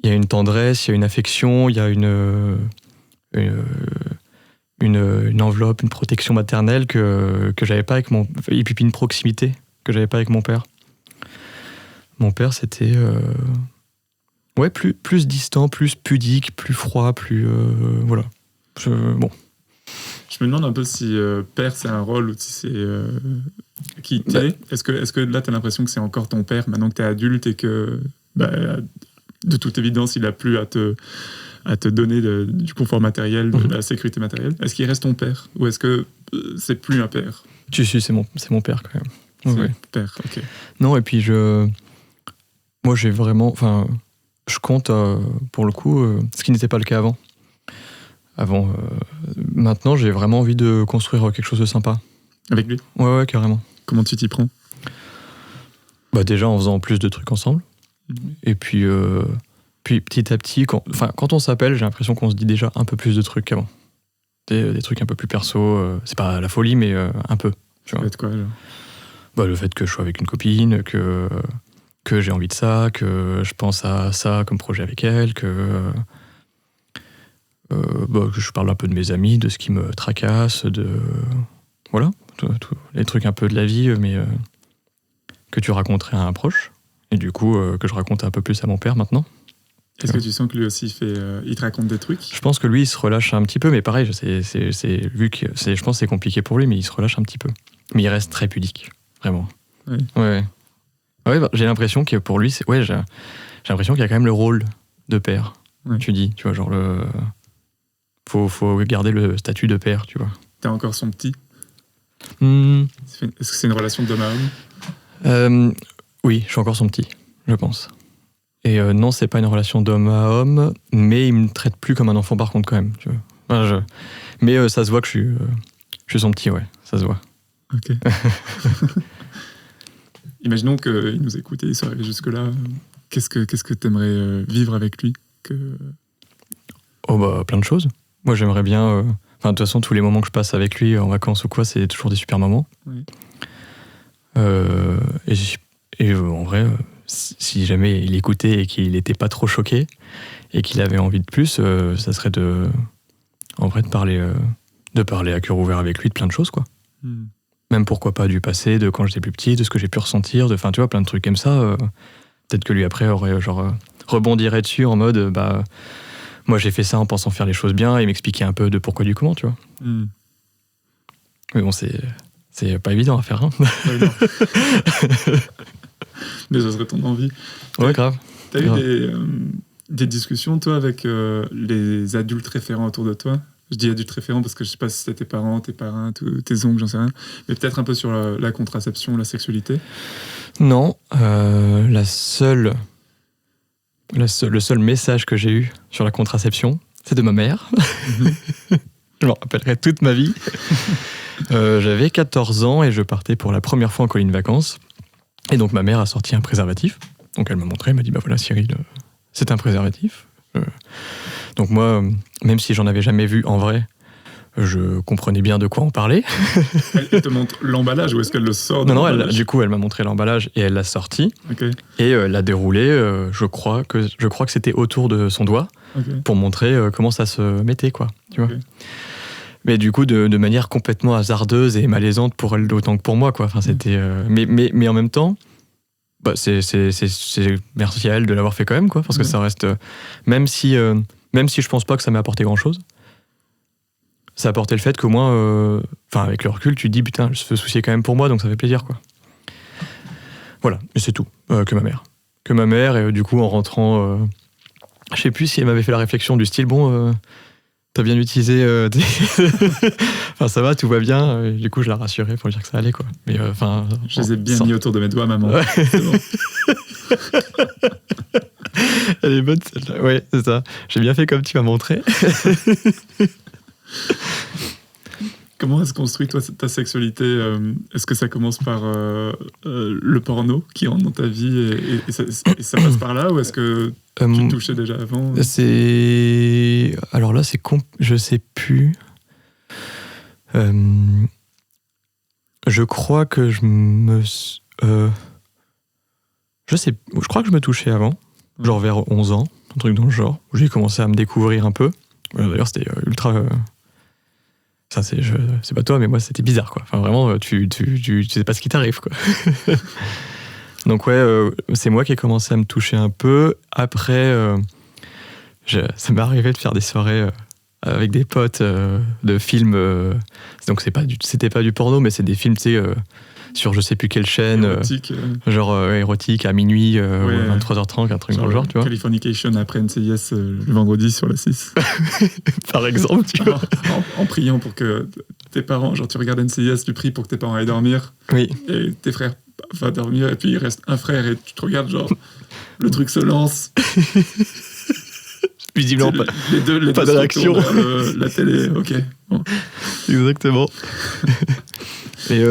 une tendresse, il y a une affection, il y a une enveloppe, une protection maternelle que j'avais pas avec et puis une proximité que j'avais pas avec mon père. Mon père, c'était plus distant, plus pudique, plus froid, plus voilà. Bon. Je me demande un peu si père c'est un rôle ou si c'est qui t'es. Est-ce que là t'as l'impression que c'est encore ton père maintenant que t'es adulte et que de toute évidence il a plus à te donner du confort matériel, de la sécurité matérielle. Est-ce qu'il reste ton père ou est-ce que c'est plus un père? C'est mon père quand même. C'est Ouais. père, ok. Non, et puis moi j'ai vraiment, enfin, je compte pour le coup, ce qui n'était pas le cas avant. Maintenant j'ai vraiment envie de construire quelque chose de sympa. Avec lui? Ouais, carrément. Comment tu t'y prends? Déjà en faisant plus de trucs ensemble. Et puis petit à petit, quand on s'appelle, j'ai l'impression qu'on se dit déjà un peu plus de trucs qu'avant. Des trucs un peu plus perso, c'est pas la folie, mais un peu. Tu vois. Ça va être quoi, alors? Le fait que je sois avec une copine, que j'ai envie de ça, que je pense à ça comme projet avec elle, que je parle un peu de mes amis, de ce qui me tracasse, voilà, tous les trucs un peu de la vie, mais que tu raconterais à un proche. Et du coup, que je raconte un peu plus à mon père maintenant. Est-ce que tu sens que lui aussi il te raconte des trucs? Je pense que lui, il se relâche un petit peu, mais pareil, je pense que c'est compliqué pour lui, mais il se relâche un petit peu. Mais il reste très pudique, vraiment. Oui. Ouais, j'ai l'impression que pour lui, j'ai l'impression qu'il y a quand même le rôle de père. Ouais. Tu dis, tu vois, genre faut garder le statut de père, tu vois. T'es encore son petit? Est-ce que c'est une relation d'homme à homme? Oui, je suis encore son petit, je pense. Et non, c'est pas une relation d'homme à homme, mais il me traite plus comme un enfant par contre quand même. Tu vois. Enfin, mais ça se voit que je suis son petit, ouais, ça se voit. Ok. Imaginons qu'il nous écoute et il soit arrivé jusque-là. Qu'est-ce que tu aimerais vivre avec lui Oh bah plein de choses. Moi j'aimerais bien... de toute façon tous les moments que je passe avec lui en vacances ou quoi, c'est toujours des super moments. Oui. Et en vrai, si jamais il écoutait et qu'il n'était pas trop choqué et qu'il avait envie de plus, ça serait de parler à cœur ouvert avec lui de plein de choses, quoi. Même pourquoi pas du passé, de quand j'étais plus petit, de ce que j'ai pu ressentir, tu vois, plein de trucs comme ça. Peut-être que lui après aurait rebondirait dessus en mode moi j'ai fait ça en pensant faire les choses bien et m'expliquer un peu de pourquoi du comment, tu vois. Mais bon, c'est pas évident à faire, hein. Ouais, non. Mais ça serait ton envie. Ouais, grave. T'as eu des discussions, toi, avec les adultes référents autour de toi? Je dis adultes référents parce que je sais pas si c'était tes parents, tes parrains, tes oncles, j'en sais rien. Mais peut-être un peu sur la contraception, la sexualité. Non, le seul message que j'ai eu sur la contraception, c'est de ma mère. Je m'en rappellerai toute ma vie. J'avais 14 ans et je partais pour la première fois en colonie de vacances. Et donc ma mère a sorti un préservatif. Donc elle m'a montré, elle m'a dit bah voilà Cyril, c'est un préservatif. Donc moi, même si j'en avais jamais vu en vrai, je comprenais bien de quoi on parlait. Elle te montre l'emballage ou est-ce qu'elle le sort de Non, l'emballage? du coup elle m'a montré l'emballage et elle l'a sorti. Okay. Et l'a déroulé, je crois que c'était autour de son doigt, pour montrer comment ça se mettait, quoi. Tu vois. Mais du coup, de manière complètement hasardeuse et malaisante pour elle autant que pour moi, quoi. Enfin, c'était, mais en même temps, bah, c'est merci à elle de l'avoir fait quand même, quoi, parce que ça reste, même si je pense pas que ça m'ait apporté grand chose, ça a apporté le fait que moi, avec le recul, tu te dis putain, elle se souciait quand même pour moi, donc ça fait plaisir, quoi. Voilà, et c'est tout, que ma mère, et du coup en rentrant, je sais plus si elle m'avait fait la réflexion du style bon. T'as bien utilisé enfin ça va, tout va bien, et du coup je la rassurais pour lui dire que ça allait, quoi. Mais je les ai bien mis autour de mes doigts, maman. Ouais. C'est bon. Elle est bonne celle-là. Ouais, c'est ça, j'ai bien fait comme tu m'as montré. Comment est-ce construit toi ta sexualité? Est-ce que ça commence par le porno qui rentre dans ta vie et ça passe par là, ou est-ce que tu te touchais déjà avant? Alors là, je sais plus. Je crois que je crois que je me touchais avant, genre vers 11 ans, un truc dans le genre, où j'ai commencé à me découvrir un peu. D'ailleurs, c'était ultra... Ça, c'est pas toi, mais moi, c'était bizarre, quoi. Enfin, vraiment, tu sais pas ce qui t'arrive, quoi. Donc, ouais, c'est moi qui ai commencé à me toucher un peu. Après, ça m'est arrivé de faire des soirées avec des potes de films. Donc, c'était pas du porno, mais c'est des films, tu sais, sur je sais plus quelle chaîne. Érotique. Genre érotique à minuit, ou à 23h30, un truc dans le genre, tu vois. Californication après NCIS le vendredi sur la 6. Par exemple, tu vois. En priant pour que tes parents, genre tu regardes NCIS, tu pries pour que tes parents aillent dormir. Oui. Et tes frères vont dormir, et puis il reste un frère, et tu te regardes, genre, le truc se lance. Visiblement pas de réaction. La télé, ok. Bon. Exactement. Et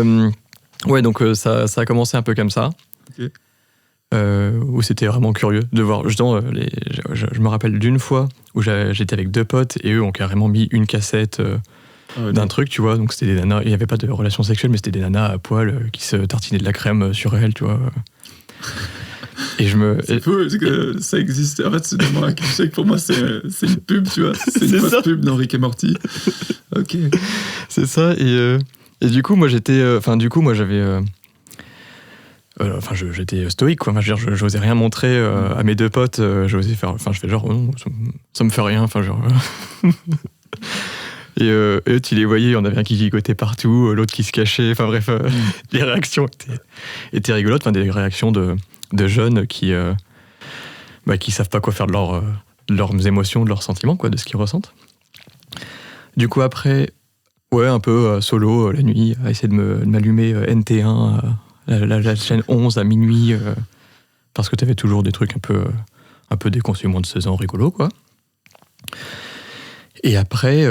ouais, donc ça a commencé un peu comme ça. Okay. Où c'était vraiment curieux de voir. Justement, je me rappelle d'une fois où j'étais avec deux potes et eux ont carrément mis une cassette d'un truc, tu vois. Donc c'était des nanas, il n'y avait pas de relation sexuelle, mais c'était des nanas à poil qui se tartinaient de la crème sur elles, tu vois. Et c'est fou, c'est que ça existe. En fait, c'est tellement un cliché que pour moi, c'est une pub, tu vois. C'est une fausse pub dans Rick et Morty. Ok. C'est ça, et du coup, moi, j'avais... j'étais stoïque, quoi. J'osais rien montrer à mes deux potes. J'osais faire... Enfin, je fais genre, non, ça me fait rien. Enfin, genre... Et eux, tu les voyais, il y en avait un qui gigotait partout, l'autre qui se cachait. Enfin, bref, les réactions étaient rigolotes. Enfin, des réactions de jeunes qui savent pas quoi faire de leurs émotions, de leurs sentiments, quoi, de ce qu'ils ressentent. Du coup, après... Ouais, un peu solo, la nuit, à essayer de m'allumer NT1, la chaîne 11 à minuit, parce que t'avais toujours des trucs un peu des consommateurs de 16 ans rigolos, quoi. Et après,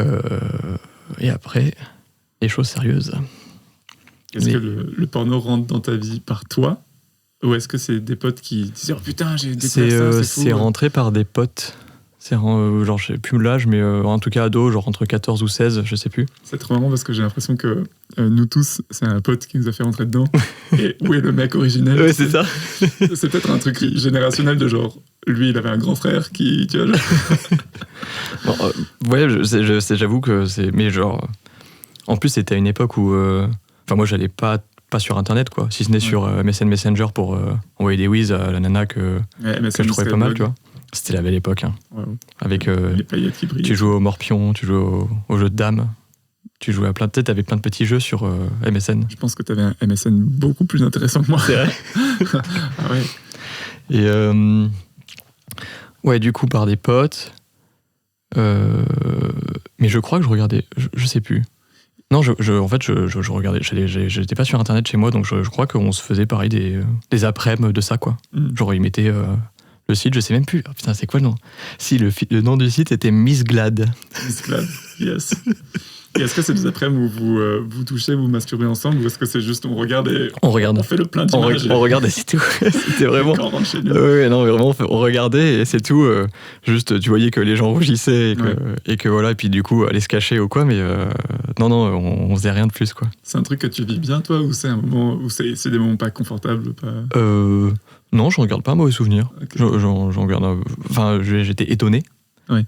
les choses sérieuses. Est-ce Mais- que le porno rentre dans ta vie par toi? Ou est-ce que c'est des potes qui disent oh putain, j'ai découvert ça, c'est C'est fou. rentré par des potes. Genre, je sais plus l'âge, mais en tout cas ado, genre entre 14 ou 16, je sais plus. C'est trop marrant parce que j'ai l'impression que nous tous, c'est un pote qui nous a fait rentrer dedans. Et où est le mec originel? Ouais, c'est ça. C'est peut-être un truc générationnel de genre, lui, il avait un grand frère qui, tu vois, genre, Bon, ouais, j'avoue que c'est. Mais genre. En plus, c'était à une époque où. Enfin, moi, j'allais pas sur Internet, quoi. Si ce n'est sur MSN Messenger pour envoyer des whiz à la nana que je trouvais pas mal, tu vois. C'était la belle époque, hein. Ouais, ouais. Avec. Les paillettes qui brillent. Tu jouais au morpion, tu jouais au jeu de dames. Tu jouais à plein de têtes, t'avais plein de petits jeux sur MSN. Je pense que t'avais un MSN beaucoup plus intéressant que moi. C'est vrai. Ah ouais. Et ouais, du coup, par des potes. Mais je crois que je regardais. Je sais plus. Non, en fait, je regardais. J'étais pas sur Internet chez moi, donc je crois qu'on se faisait pareil des après-midi de ça, quoi. Genre, ils mettaient le site, je sais même plus. Oh, putain, c'est quoi le nom? Si, le nom du site était Miss Glad. Miss Glad, yes. Et est-ce que c'est des après-midi où vous touchez, vous masturbez ensemble, ou est-ce que c'est juste on regarde et On regarde. on fait le plein On d'images regardait, c'est tout. C'était vraiment. quand on rentre chez nous? Ouais, non, mais vraiment, on regardait et c'est tout. Juste, tu voyais que les gens rougissaient et que voilà, et puis du coup, aller se cacher ou quoi, mais non, on faisait rien de plus, quoi. C'est un truc que tu vis bien, toi, ou c'est un moment où c'est des moments pas confortables, pas... Non, je regarde pas un mauvais souvenir. Ok. J'en regarde. Enfin, j'étais étonné. Oui.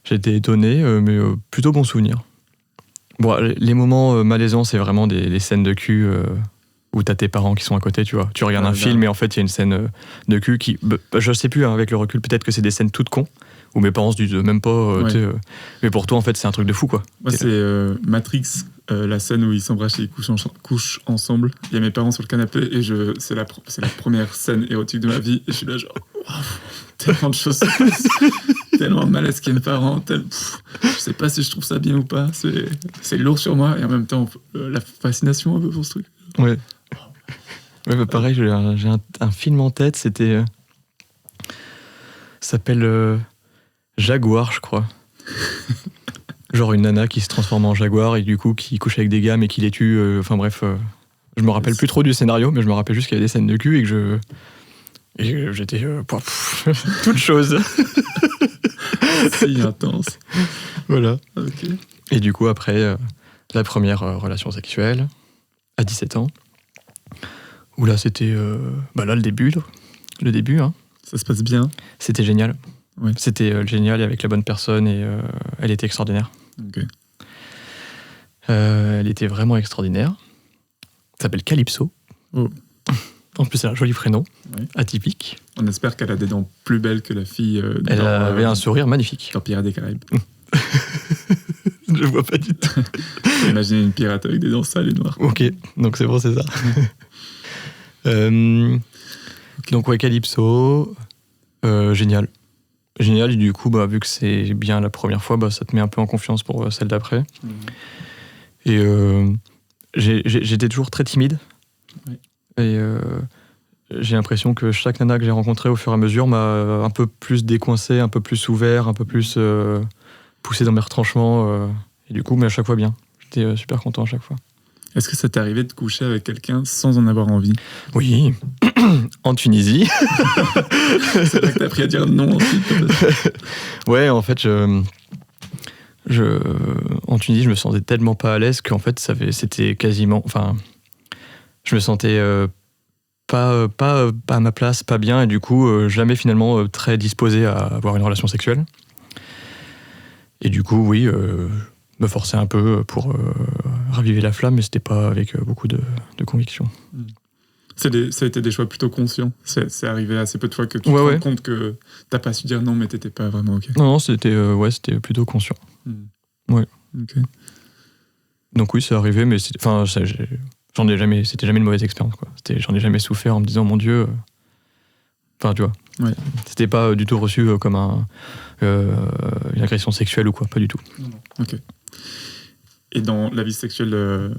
J'étais étonné, mais plutôt bon souvenir. Bon, les moments malaisants, c'est vraiment les scènes de cul où t'as tes parents qui sont à côté, tu vois. Tu regardes un film et en fait, il y a une scène de cul qui. Je sais plus, hein, avec le recul, peut-être que c'est des scènes toutes cons, où mes parents se disent même pas. Ouais. Tu sais, mais pour toi, en fait, c'est un truc de fou, quoi. Moi, c'est Matrix, la scène où ils s'embrassent et ils couchent ensemble. Il y a mes parents sur le canapé et c'est la première scène érotique de ma vie. Et je suis là, genre, waouh, tellement de choses se passent. Tellement de malaise qu'il y a mes parents. Je sais pas si je trouve ça bien ou pas. C'est lourd sur moi et en même temps, la fascination un peu pour ce truc. Ouais. Ouais, bah, pareil, j'ai un film en tête, c'était. Ça s'appelle Jaguar, je crois. Genre une nana qui se transforme en jaguar et du coup qui couche avec des gars mais qui les tue. Enfin bref, je me rappelle plus trop du scénario, mais je me rappelle juste qu'il y avait des scènes de cul et que j'étais toute chose. Si intense. Voilà. Ok. Et du coup après la première relation sexuelle à 17 ans, où là c'était là le début, hein. Ça se passe bien. C'était génial. Ouais. C'était génial et avec la bonne personne et elle était extraordinaire. Ok. Elle était vraiment extraordinaire. Elle s'appelle Calypso. Oh. En plus, elle a un joli prénom, Ouais. atypique. On espère qu'elle a des dents plus belles que la fille Elle avait un sourire magnifique. dans Pirates des Caraïbes. Je vois pas du tout. Imaginez une pirate avec des dents sales et noires. Ok, donc c'est bon, c'est ça. Donc ouais, Calypso, génial. Génial, et du coup, vu que c'est bien la première fois, ça te met un peu en confiance pour celle d'après. Et j'étais toujours très timide. Ouais. Et j'ai l'impression que chaque nana que j'ai rencontrée au fur et à mesure m'a un peu plus décoincé, un peu plus ouvert, un peu plus poussé dans mes retranchements. Et du coup, mais à chaque fois bien. J'étais super content à chaque fois. Est-ce que ça t'est arrivé de coucher avec quelqu'un sans en avoir envie? Oui, en Tunisie. C'est là que t'as appris à dire non ensuite, peut-être. Ouais, en fait, en Tunisie, je me sentais tellement pas à l'aise qu'en fait, c'était quasiment... Enfin, je me sentais pas à ma place, pas bien, et du coup, jamais finalement très disposé à avoir une relation sexuelle. Et du coup, oui, me forçais un peu pour raviver la flamme, mais c'était pas avec beaucoup de conviction. Ça a été des choix plutôt conscients. C'est arrivé assez peu de fois que tu te rends compte que t'as pas su dire non, mais t'étais pas vraiment ok. Non, c'était plutôt conscient. Ouais. Ok. Donc oui, c'est arrivé, mais c'était jamais une mauvaise expérience, quoi. J'en ai jamais souffert en me disant mon Dieu. Enfin, tu vois. Ouais. C'était pas du tout reçu comme une agression sexuelle ou quoi, pas du tout. Ok. Et dans la vie sexuelle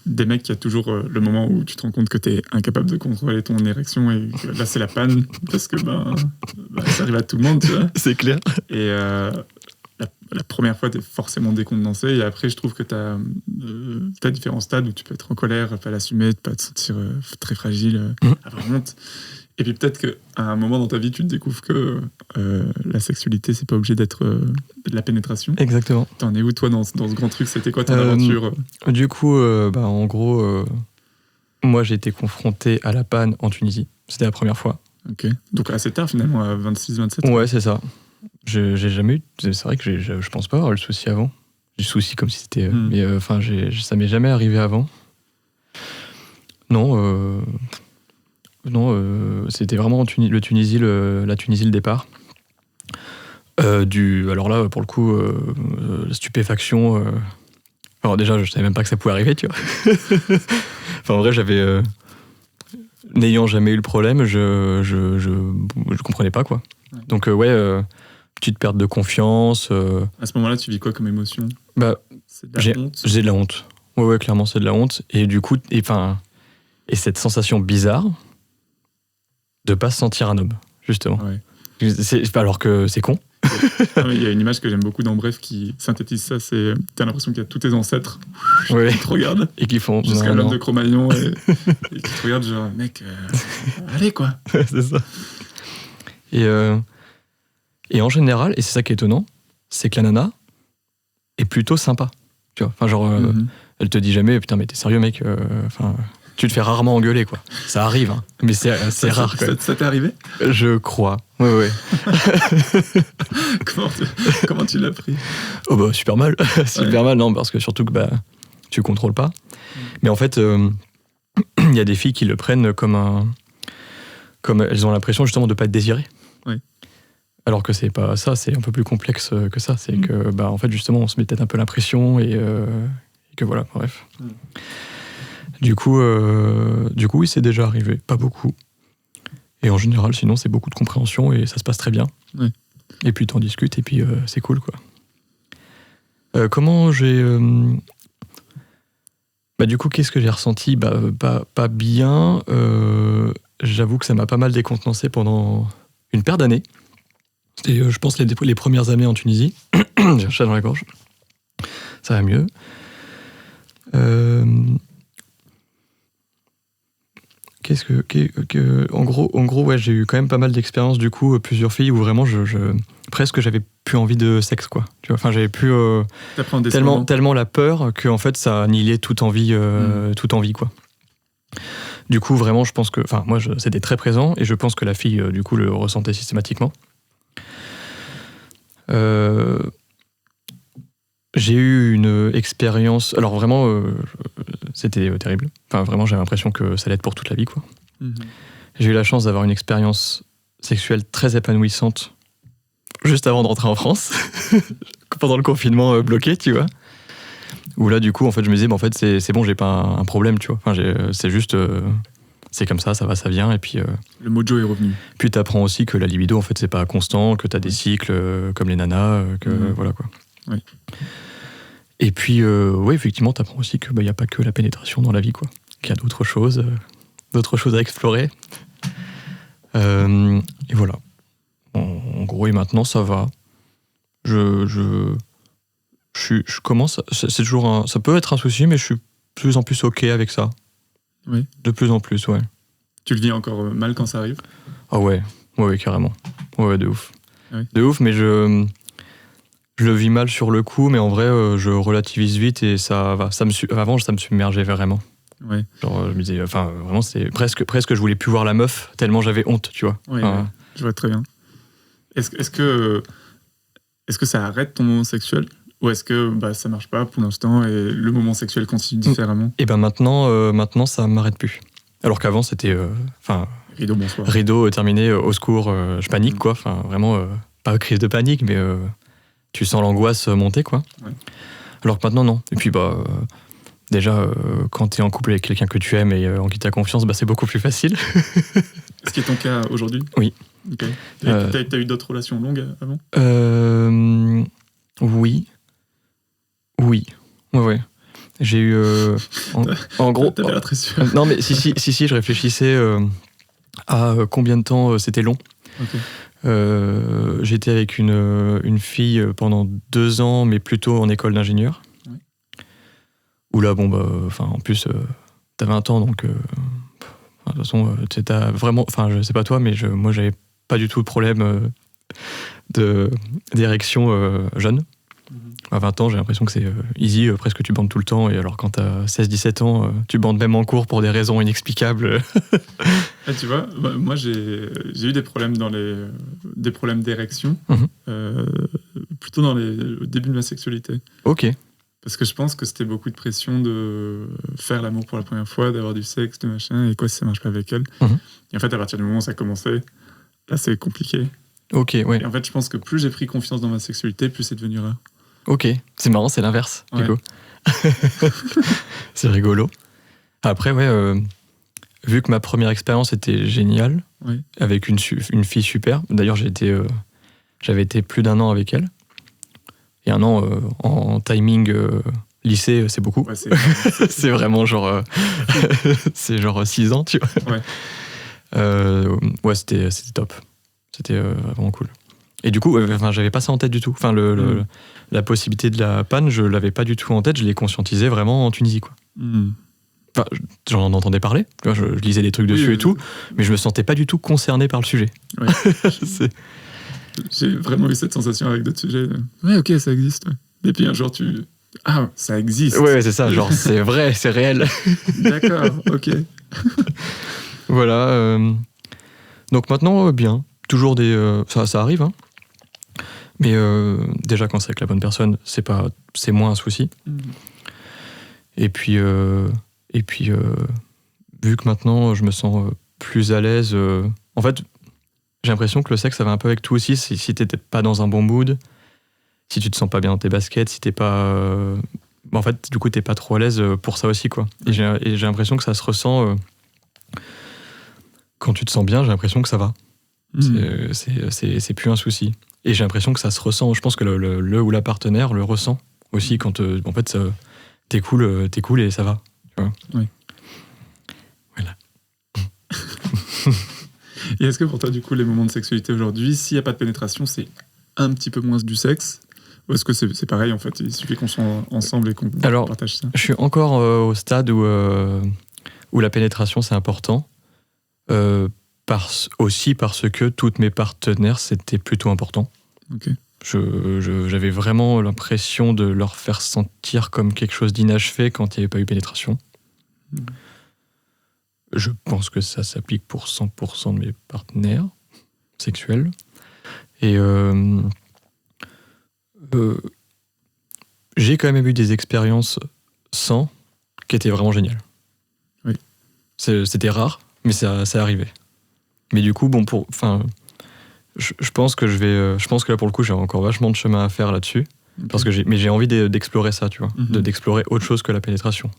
des mecs, il y a toujours le moment où tu te rends compte que t'es incapable de contrôler ton érection et que là c'est la panne parce que ça arrive à tout le monde, tu vois. C'est clair. Et la première fois, tu es forcément décontenancé. Et après, je trouve que tu as différents stades où tu peux être en colère, pas l'assumer, pas te sentir très fragile, avoir honte. Et puis peut-être qu'à un moment dans ta vie, tu te découvres que la sexualité, c'est pas obligé d'être de la pénétration. Exactement. T'en es où, toi, dans ce grand truc? C'était quoi ton aventure? Du coup, en gros, moi, j'ai été confronté à la panne en Tunisie. C'était la première fois. Ok. Donc assez tard, finalement, à 26, 27. Ouais, c'est ça. J'ai jamais eu... C'est vrai que je pense pas avoir le souci avant. J'ai le souci comme si c'était... Mais ça m'est jamais arrivé avant. Non, c'était vraiment la Tunisie, le départ. Alors là, pour le coup, la stupéfaction... Alors déjà, je savais même pas que ça pouvait arriver, tu vois. Enfin, en vrai, j'avais... n'ayant jamais eu le problème, je comprenais pas, quoi. Ouais. Donc, petite perte de confiance. À ce moment-là, tu vis quoi comme émotion? C'est de la honte? J'ai de la honte. Ouais, clairement, c'est de la honte. Et du coup, et cette sensation bizarre de pas se sentir un homme, justement. Ouais. Alors que c'est con. Il y a une image que j'aime beaucoup dans Bref qui synthétise ça, c'est t'as l'impression qu'il y a tous tes ancêtres qui te regardent et qui font jusqu'à l'homme de Cro-Magnon et qui te regardent genre mec allez quoi. C'est ça. Et en général, et c'est ça qui est étonnant, c'est que la nana est plutôt sympa, tu vois. Enfin genre elle te dit jamais putain mais t'es sérieux mec, tu te fais rarement engueuler, quoi. Ça arrive, hein. Mais c'est rare. Ça t'est arrivé? Je crois. Ouais. Comment tu l'as pris? Oh bah super mal. Super mal, non, parce que surtout que tu contrôles pas. Mais en fait, il y a des filles qui le prennent comme elles ont l'impression justement de pas être désirées. Ouais. Alors que c'est pas ça, c'est un peu plus complexe que ça. C'est que en fait justement on se met peut-être un peu l'impression et que voilà, bref. Du coup, oui, c'est déjà arrivé. Pas beaucoup. Et en général, sinon, c'est beaucoup de compréhension et ça se passe très bien. Ouais. Et puis, t'en discutes et puis c'est cool, quoi. Comment j'ai... du coup, qu'est-ce que j'ai ressenti? Pas bien. J'avoue que ça m'a pas mal décontenancé pendant une paire d'années. C'était, je pense, les premières années en Tunisie. J'ai un chat dans la gorge. Ça va mieux. En gros, ouais, j'ai eu quand même pas mal d'expériences, du coup, plusieurs filles où vraiment, presque j'avais plus envie de sexe, quoi. Tu vois, enfin, j'avais plus tellement la peur que en fait, ça annihilait toute envie, quoi. Du coup, vraiment, je pense que, moi, c'était très présent et je pense que la fille, du coup, le ressentait systématiquement. J'ai eu une expérience... Alors vraiment, c'était terrible. Enfin, vraiment, j'avais l'impression que ça allait être pour toute la vie, quoi. J'ai eu la chance d'avoir une expérience sexuelle très épanouissante juste avant de rentrer en France, pendant le confinement bloqué, tu vois. Où là, du coup, en fait, je me disais, en fait, c'est bon, j'ai pas un problème, tu vois. Enfin, c'est juste... c'est comme ça va, ça vient, et puis... Le mojo est revenu. Puis t'apprends aussi que la libido, en fait, c'est pas constant, que t'as des cycles comme les nanas, voilà, quoi. Oui. Et puis, effectivement, t'apprends aussi que y a pas que la pénétration dans la vie, quoi. Qu'il y a d'autres choses à explorer. Et voilà. En gros, et maintenant, ça va. Je commence... C'est toujours ça peut être un souci, mais je suis de plus en plus OK avec ça. Oui. De plus en plus, ouais. Tu le vis encore mal quand ça arrive? Ah ouais, carrément. Ouais, de ouf. Oui. De ouf, mais je le vis mal sur le coup, mais en vrai, je relativise vite et ça va. Avant, ça me submergeait vraiment. Ouais. Genre, je me disais, vraiment, c'est presque, je voulais plus voir la meuf, tellement j'avais honte, tu vois. Ouais, je vois très bien. Est-ce que ça arrête ton moment sexuel? Ou est-ce que ça marche pas pour l'instant et le moment sexuel continue différemment? Et maintenant, ça m'arrête plus. Alors qu'avant, c'était... rideau, bonsoir. Rideau terminé, au secours, je panique, quoi. Enfin, vraiment, pas crise de panique, mais tu sens l'angoisse monter, quoi. Ouais. Alors que maintenant, non. Et puis, déjà, quand t'es en couple avec quelqu'un que tu aimes et en qui t'as confiance, c'est beaucoup plus facile. Est-ce qui est ton cas aujourd'hui? Oui. Ok. T'as eu d'autres relations longues avant? Oui. Ouais. J'ai eu... en gros... T'avais l'air très sûr. Non, mais si, je réfléchissais à combien de temps c'était long. Okay. J'étais avec une fille pendant 2 ans, mais plutôt en école d'ingénieur. Ouais. Où là, en plus, t'as 20 ans, donc de toute façon, t'as vraiment, je sais pas toi, mais moi, j'avais pas du tout de problème d'érection jeune. À 20 ans, j'ai l'impression que c'est easy, presque tu bandes tout le temps, et alors quand t'as 16-17 ans, tu bandes même en cours pour des raisons inexplicables. Ah, tu vois, moi j'ai eu des problèmes des problèmes d'érection, plutôt au début de ma sexualité. Ok. Parce que je pense que c'était beaucoup de pression de faire l'amour pour la première fois, d'avoir du sexe, de machin, et quoi si ça marche pas avec elle. Et en fait, à partir du moment où ça a commencé, là c'est compliqué. Ok, ouais. Et en fait, je pense que plus j'ai pris confiance dans ma sexualité, plus c'est devenu rare. Ok, c'est marrant, c'est l'inverse, du Ouais. coup. C'est rigolo. Après, ouais, vu que ma première expérience était géniale, Ouais. avec une fille super, d'ailleurs j'avais été plus d'1 an avec elle, et 1 an en timing lycée, c'est beaucoup. Ouais, c'est C'est vraiment genre... c'est genre 6 ans, tu vois. Ouais. Ouais, c'était top. C'était vraiment cool. Et du coup, j'avais pas ça en tête du tout. Enfin, la possibilité de la panne, je l'avais pas du tout en tête. Je l'ai conscientisé vraiment en Tunisie, quoi. Enfin, j'en entendais parler. Tu vois, je lisais des trucs dessus et tout, mais je me sentais pas du tout concerné par le sujet. Ouais. J'ai vraiment eu cette sensation avec d'autres sujets. Ouais, ok, ça existe. Ouais. Et puis un jour, ah, ça existe. Ouais, c'est ça. Genre, c'est vrai, c'est réel. D'accord, ok. Voilà. Donc maintenant, bien. Toujours ça arrive, hein. Mais déjà, quand c'est avec la bonne personne, c'est moins un souci. Et puis, vu que maintenant, je me sens plus à l'aise... en fait, j'ai l'impression que le sexe, ça va un peu avec tout aussi. Si t'étais pas dans un bon mood, si tu te sens pas bien dans tes baskets, si t'es pas... en fait, du coup, t'es pas trop à l'aise pour ça aussi, quoi. Et j'ai l'impression que ça se ressent... quand tu te sens bien, j'ai l'impression que ça va. C'est plus un souci. Et j'ai l'impression que ça se ressent. Je pense que le ou la partenaire le ressent aussi quand en fait t'es cool et ça va. Tu vois. Oui. Voilà. Et est-ce que pour toi, du coup, les moments de sexualité aujourd'hui, s'il n'y a pas de pénétration, c'est un petit peu moins du sexe? Ou est-ce que c'est pareil, en fait, il suffit qu'on soit ensemble et qu'on partage ça? Je suis encore au stade où la pénétration, c'est important. Aussi parce que toutes mes partenaires, c'était plutôt important. Ok. J'avais vraiment l'impression de leur faire sentir comme quelque chose d'inachevé quand il n'y avait pas eu pénétration. Je pense que ça s'applique pour 100% de mes partenaires sexuels. Et j'ai quand même eu des expériences sans qui étaient vraiment géniales. Oui. C'était rare, mais ça arrivait. Mais du coup, je pense que je pense que là, pour le coup, j'ai encore vachement de chemin à faire là-dessus. Okay. Parce que j'ai envie d'explorer ça, tu vois. D'explorer autre chose que la pénétration.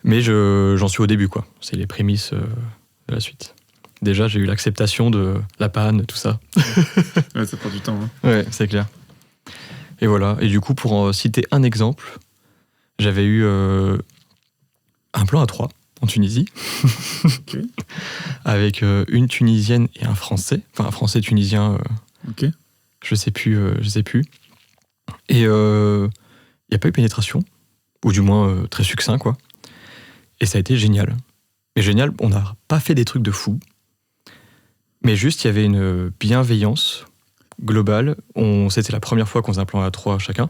Mais j'en suis au début, quoi. C'est les prémices de la suite. Déjà, j'ai eu l'acceptation de la panne, tout ça. Ouais, ça prend du temps. Hein. Ouais, c'est clair. Et voilà. Et du coup, pour citer un exemple, j'avais eu un plan à 3 en Tunisie. Okay. Avec une Tunisienne et un Français. Enfin, un Français-Tunisien. Ok. Je sais plus. Et il n'y a pas eu pénétration. Ou du moins très succinct, quoi. Et ça a été génial. Mais génial, on n'a pas fait des trucs de fou. Mais juste, il y avait une bienveillance globale. C'était la première fois qu'on faisait un plan à 3 chacun.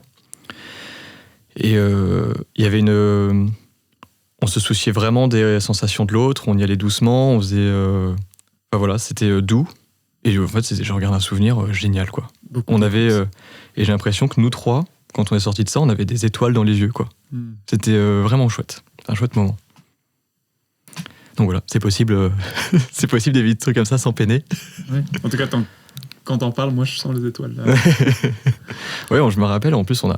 Et il y avait on se souciait vraiment des sensations de l'autre, on y allait doucement, on faisait... voilà, c'était doux. Et en fait, je regarde un souvenir génial, quoi. On avait... et j'ai l'impression que nous 3, quand on est sortis de ça, on avait des étoiles dans les yeux, quoi. C'était vraiment chouette. Un chouette moment. Donc voilà, c'est possible c'est possible d'éviter des trucs comme ça sans peiner. Ouais. En tout cas, quand t'en parles, moi je sens les étoiles. Là. Ouais, je me rappelle, en plus, à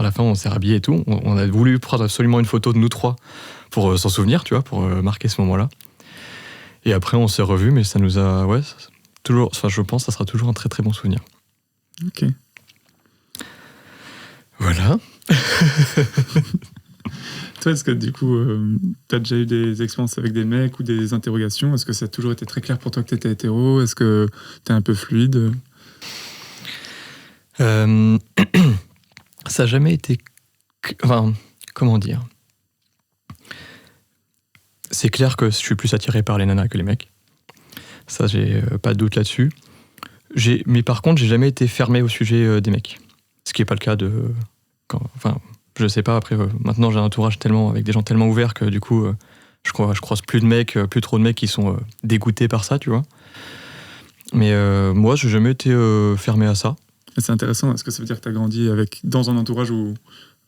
la fin, on s'est rhabillés et tout. On a voulu prendre absolument une photo de nous 3 pour s'en souvenir, tu vois, pour marquer ce moment-là. Et après, on s'est revus, mais ça nous a... Ouais, toujours, je pense que ça sera toujours un très très bon souvenir. Ok. Voilà. Toi, est-ce que du coup, tu as déjà eu des expériences avec des mecs ou des interrogations? Est-ce que ça a toujours été très clair pour toi que tu étais hétéro? Est-ce que tu es un peu fluide? Ça n'a jamais été... Enfin, comment dire? C'est clair que je suis plus attiré par les nanas que les mecs. Ça, j'ai pas de doute là-dessus. Mais par contre, j'ai jamais été fermé au sujet des mecs. Ce qui n'est pas le cas de... Enfin, je sais pas, après, maintenant j'ai un entourage avec des gens tellement ouverts que du coup, je croise plus trop de mecs qui sont dégoûtés par ça, tu vois. Mais moi, j'ai jamais été fermé à ça. Et c'est intéressant, est-ce que ça veut dire que tu as grandi dans un entourage où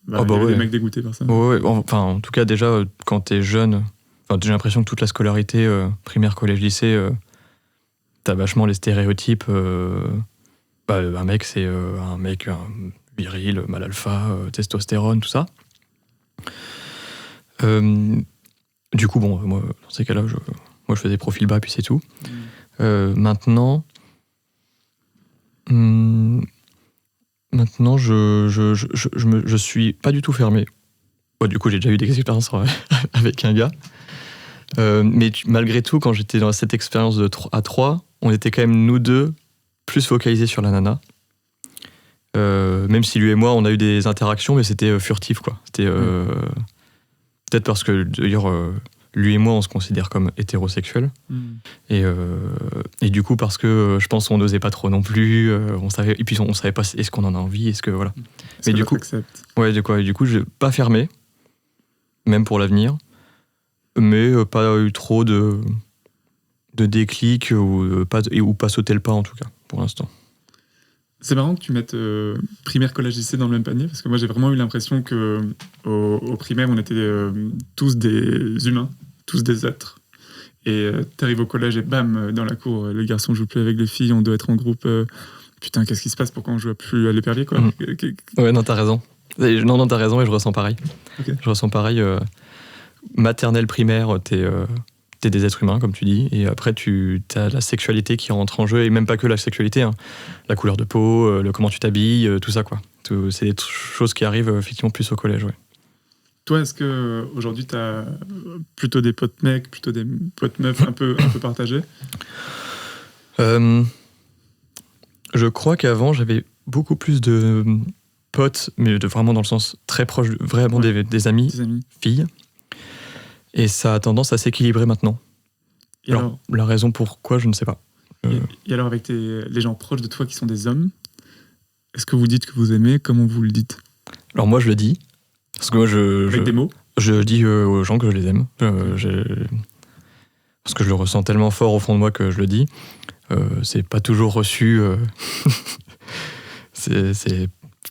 il y avait des mecs dégoûtés par ça? Ouais. Enfin, en tout cas, déjà, quand t'es jeune, j'ai l'impression que toute la scolarité, primaire, collège, lycée, t'as vachement les stéréotypes. Un mec, c'est un mec viril, mal alpha, testostérone, tout ça. Du coup, bon, moi, dans ces cas-là, je faisais profil bas, puis c'est tout. Maintenant, je suis pas du tout fermé. Du coup, j'ai déjà eu des expériences avec un gars. Mais malgré tout, quand j'étais dans cette expérience à 3, on était quand même, nous deux, plus focalisés sur la nana. Même si lui et moi, on a eu des interactions, mais c'était furtif, quoi. C'était peut-être parce que, d'ailleurs, lui et moi, on se considère comme hétérosexuels. Et du coup, parce que je pense qu'on n'osait pas trop non plus. Et puis, on savait pas est-ce qu'on en a envie, est-ce que voilà. Mais du coup, du coup, j'ai pas fermé, même pour l'avenir, mais pas eu trop de déclic ou pas sauter le pas en tout cas pour l'instant. C'est marrant que tu mettes primaire, collège, lycée dans le même panier, parce que moi j'ai vraiment eu l'impression que au primaire on était tous des humains, tous des êtres. Et t'arrives au collège et bam, dans la cour, les garçons jouent plus avec les filles, on doit être en groupe. Putain, qu'est-ce qui se passe? Pourquoi on joue plus à l'épervier, quoi? Ouais, non, t'as raison. Non, t'as raison et je ressens pareil. Okay. Je ressens pareil. Maternelle, primaire, t'es des êtres humains, comme tu dis, et après t'as la sexualité qui rentre en jeu, et même pas que la sexualité, hein. La couleur de peau, comment tu t'habilles, tout ça, quoi. C'est des choses qui arrivent effectivement plus au collège, ouais. Toi, est-ce que aujourd'hui t'as plutôt des potes mecs, plutôt des potes meufs un peu partagés? Je crois qu'avant, j'avais beaucoup plus de potes, mais vraiment dans le sens très proche, vraiment des amis, filles. Et ça a tendance à s'équilibrer maintenant. Alors, la raison pourquoi, je ne sais pas. Et alors, avec les gens proches de toi qui sont des hommes, est-ce que vous dites que vous aimez? Comment vous le dites? Alors moi, je le dis. Parce que moi, avec des mots? Je dis aux gens que je les aime. Parce que je le ressens tellement fort au fond de moi que je le dis. C'est pas toujours reçu. C'est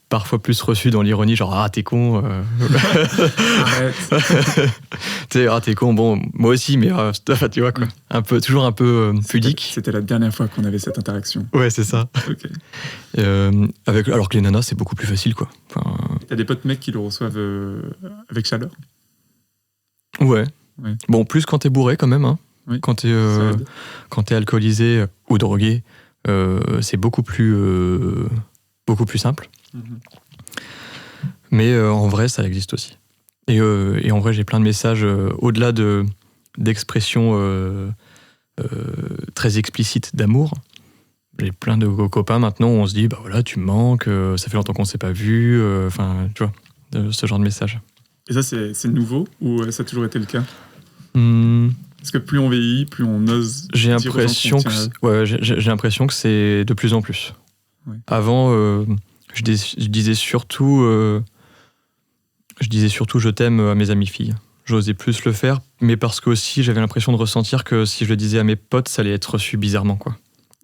parfois plus reçu dans l'ironie, genre « Ah, t'es con Arrête. Tu sais, « Ah, t'es con, bon, moi aussi, mais tu vois, quoi. Toujours un peu pudique. » C'était la dernière fois qu'on avait cette interaction. Ouais, c'est ça. Okay. Alors que les nanas, c'est beaucoup plus facile, quoi. Enfin... T'as des potes mecs qui le reçoivent avec chaleur? Ouais. Bon, plus quand t'es bourré, quand même, hein. Oui. Quand t'es alcoolisé ou drogué, c'est beaucoup plus simple. Mais en vrai, ça existe aussi. Et en vrai, j'ai plein de messages au-delà d'expressions très explicites d'amour. J'ai plein de copains maintenant où on se dit bah voilà, tu me manques, ça fait longtemps qu'on s'est pas vu, enfin tu vois, ce genre de message. Et ça, c'est nouveau ou ça a toujours été le cas? Parce que plus on vieillit, plus on ose. J'ai l'impression que c'est de plus en plus. Ouais. Avant, je disais surtout je t'aime à mes amies filles. J'osais plus le faire, mais parce que aussi j'avais l'impression de ressentir que si je le disais à mes potes, ça allait être reçu bizarrement, quoi.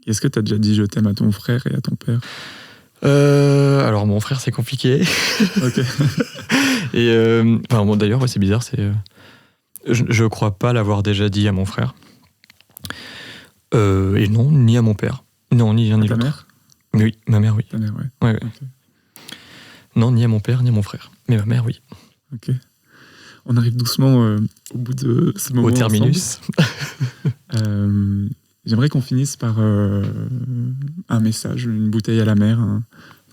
Est-ce que tu as déjà dit je t'aime à ton frère et à ton père? Alors mon frère, c'est compliqué. Ok. Et bon, d'ailleurs, ouais, c'est bizarre. Je crois pas l'avoir déjà dit à mon frère. Et non, ni à mon père. Non, ni l'un ni l'autre. Ta mère? Oui, ma mère, oui. Ta mère, ouais. Ouais. Okay. Non, ni à mon père, ni à mon frère. Mais ma mère, oui. Ok. On arrive doucement au bout de ce moment. Au terminus. J'aimerais qu'on finisse par un message, une bouteille à la mer, un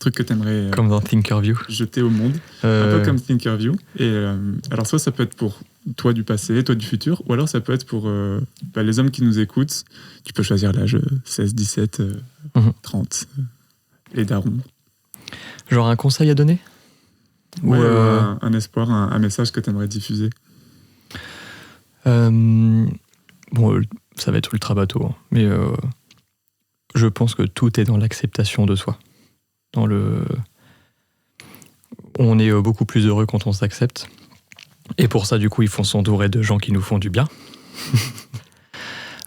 truc que tu aimerais Comme dans Thinkerview. jeter au monde. Un peu comme Thinkerview. Et alors, soit ça peut être pour toi du passé, toi du futur, ou alors ça peut être pour les hommes qui nous écoutent. Tu peux choisir l'âge 16, 17, 30, les darons. Genre un conseil à donner? Ouais, un espoir, un message que tu aimerais diffuser. Bon, ça va être ultra bateau, hein, mais je pense que tout est dans l'acceptation de soi. On est beaucoup plus heureux quand on s'accepte. Et pour ça, du coup, il faut s'entourer de gens qui nous font du bien.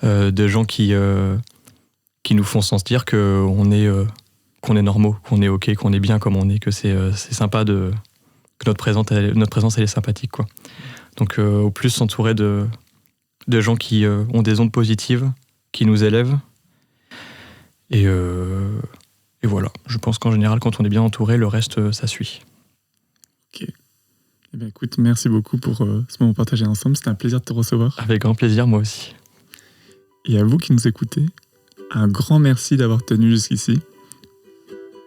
De gens qui nous font sentir qu'on est normaux, qu'on est OK, qu'on est bien comme on est, que c'est sympa, que notre présence elle est sympathique, quoi. Donc au plus s'entourer de gens qui ont des ondes positives, qui nous élèvent. Et voilà, je pense qu'en général, quand on est bien entouré, le reste, ça suit. Ok. Eh bien, écoute, merci beaucoup pour ce moment partagé ensemble. C'était un plaisir de te recevoir. Avec grand plaisir, moi aussi. Et à vous qui nous écoutez, un grand merci d'avoir tenu jusqu'ici.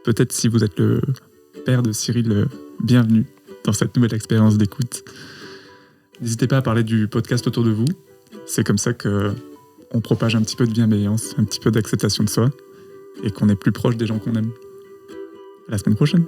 Peut-être si vous êtes le père de Cyril, bienvenue dans cette nouvelle expérience d'écoute. N'hésitez pas à parler du podcast autour de vous. C'est comme ça qu'on propage un petit peu de bienveillance, un petit peu d'acceptation de soi, et qu'on est plus proche des gens qu'on aime. À la semaine prochaine.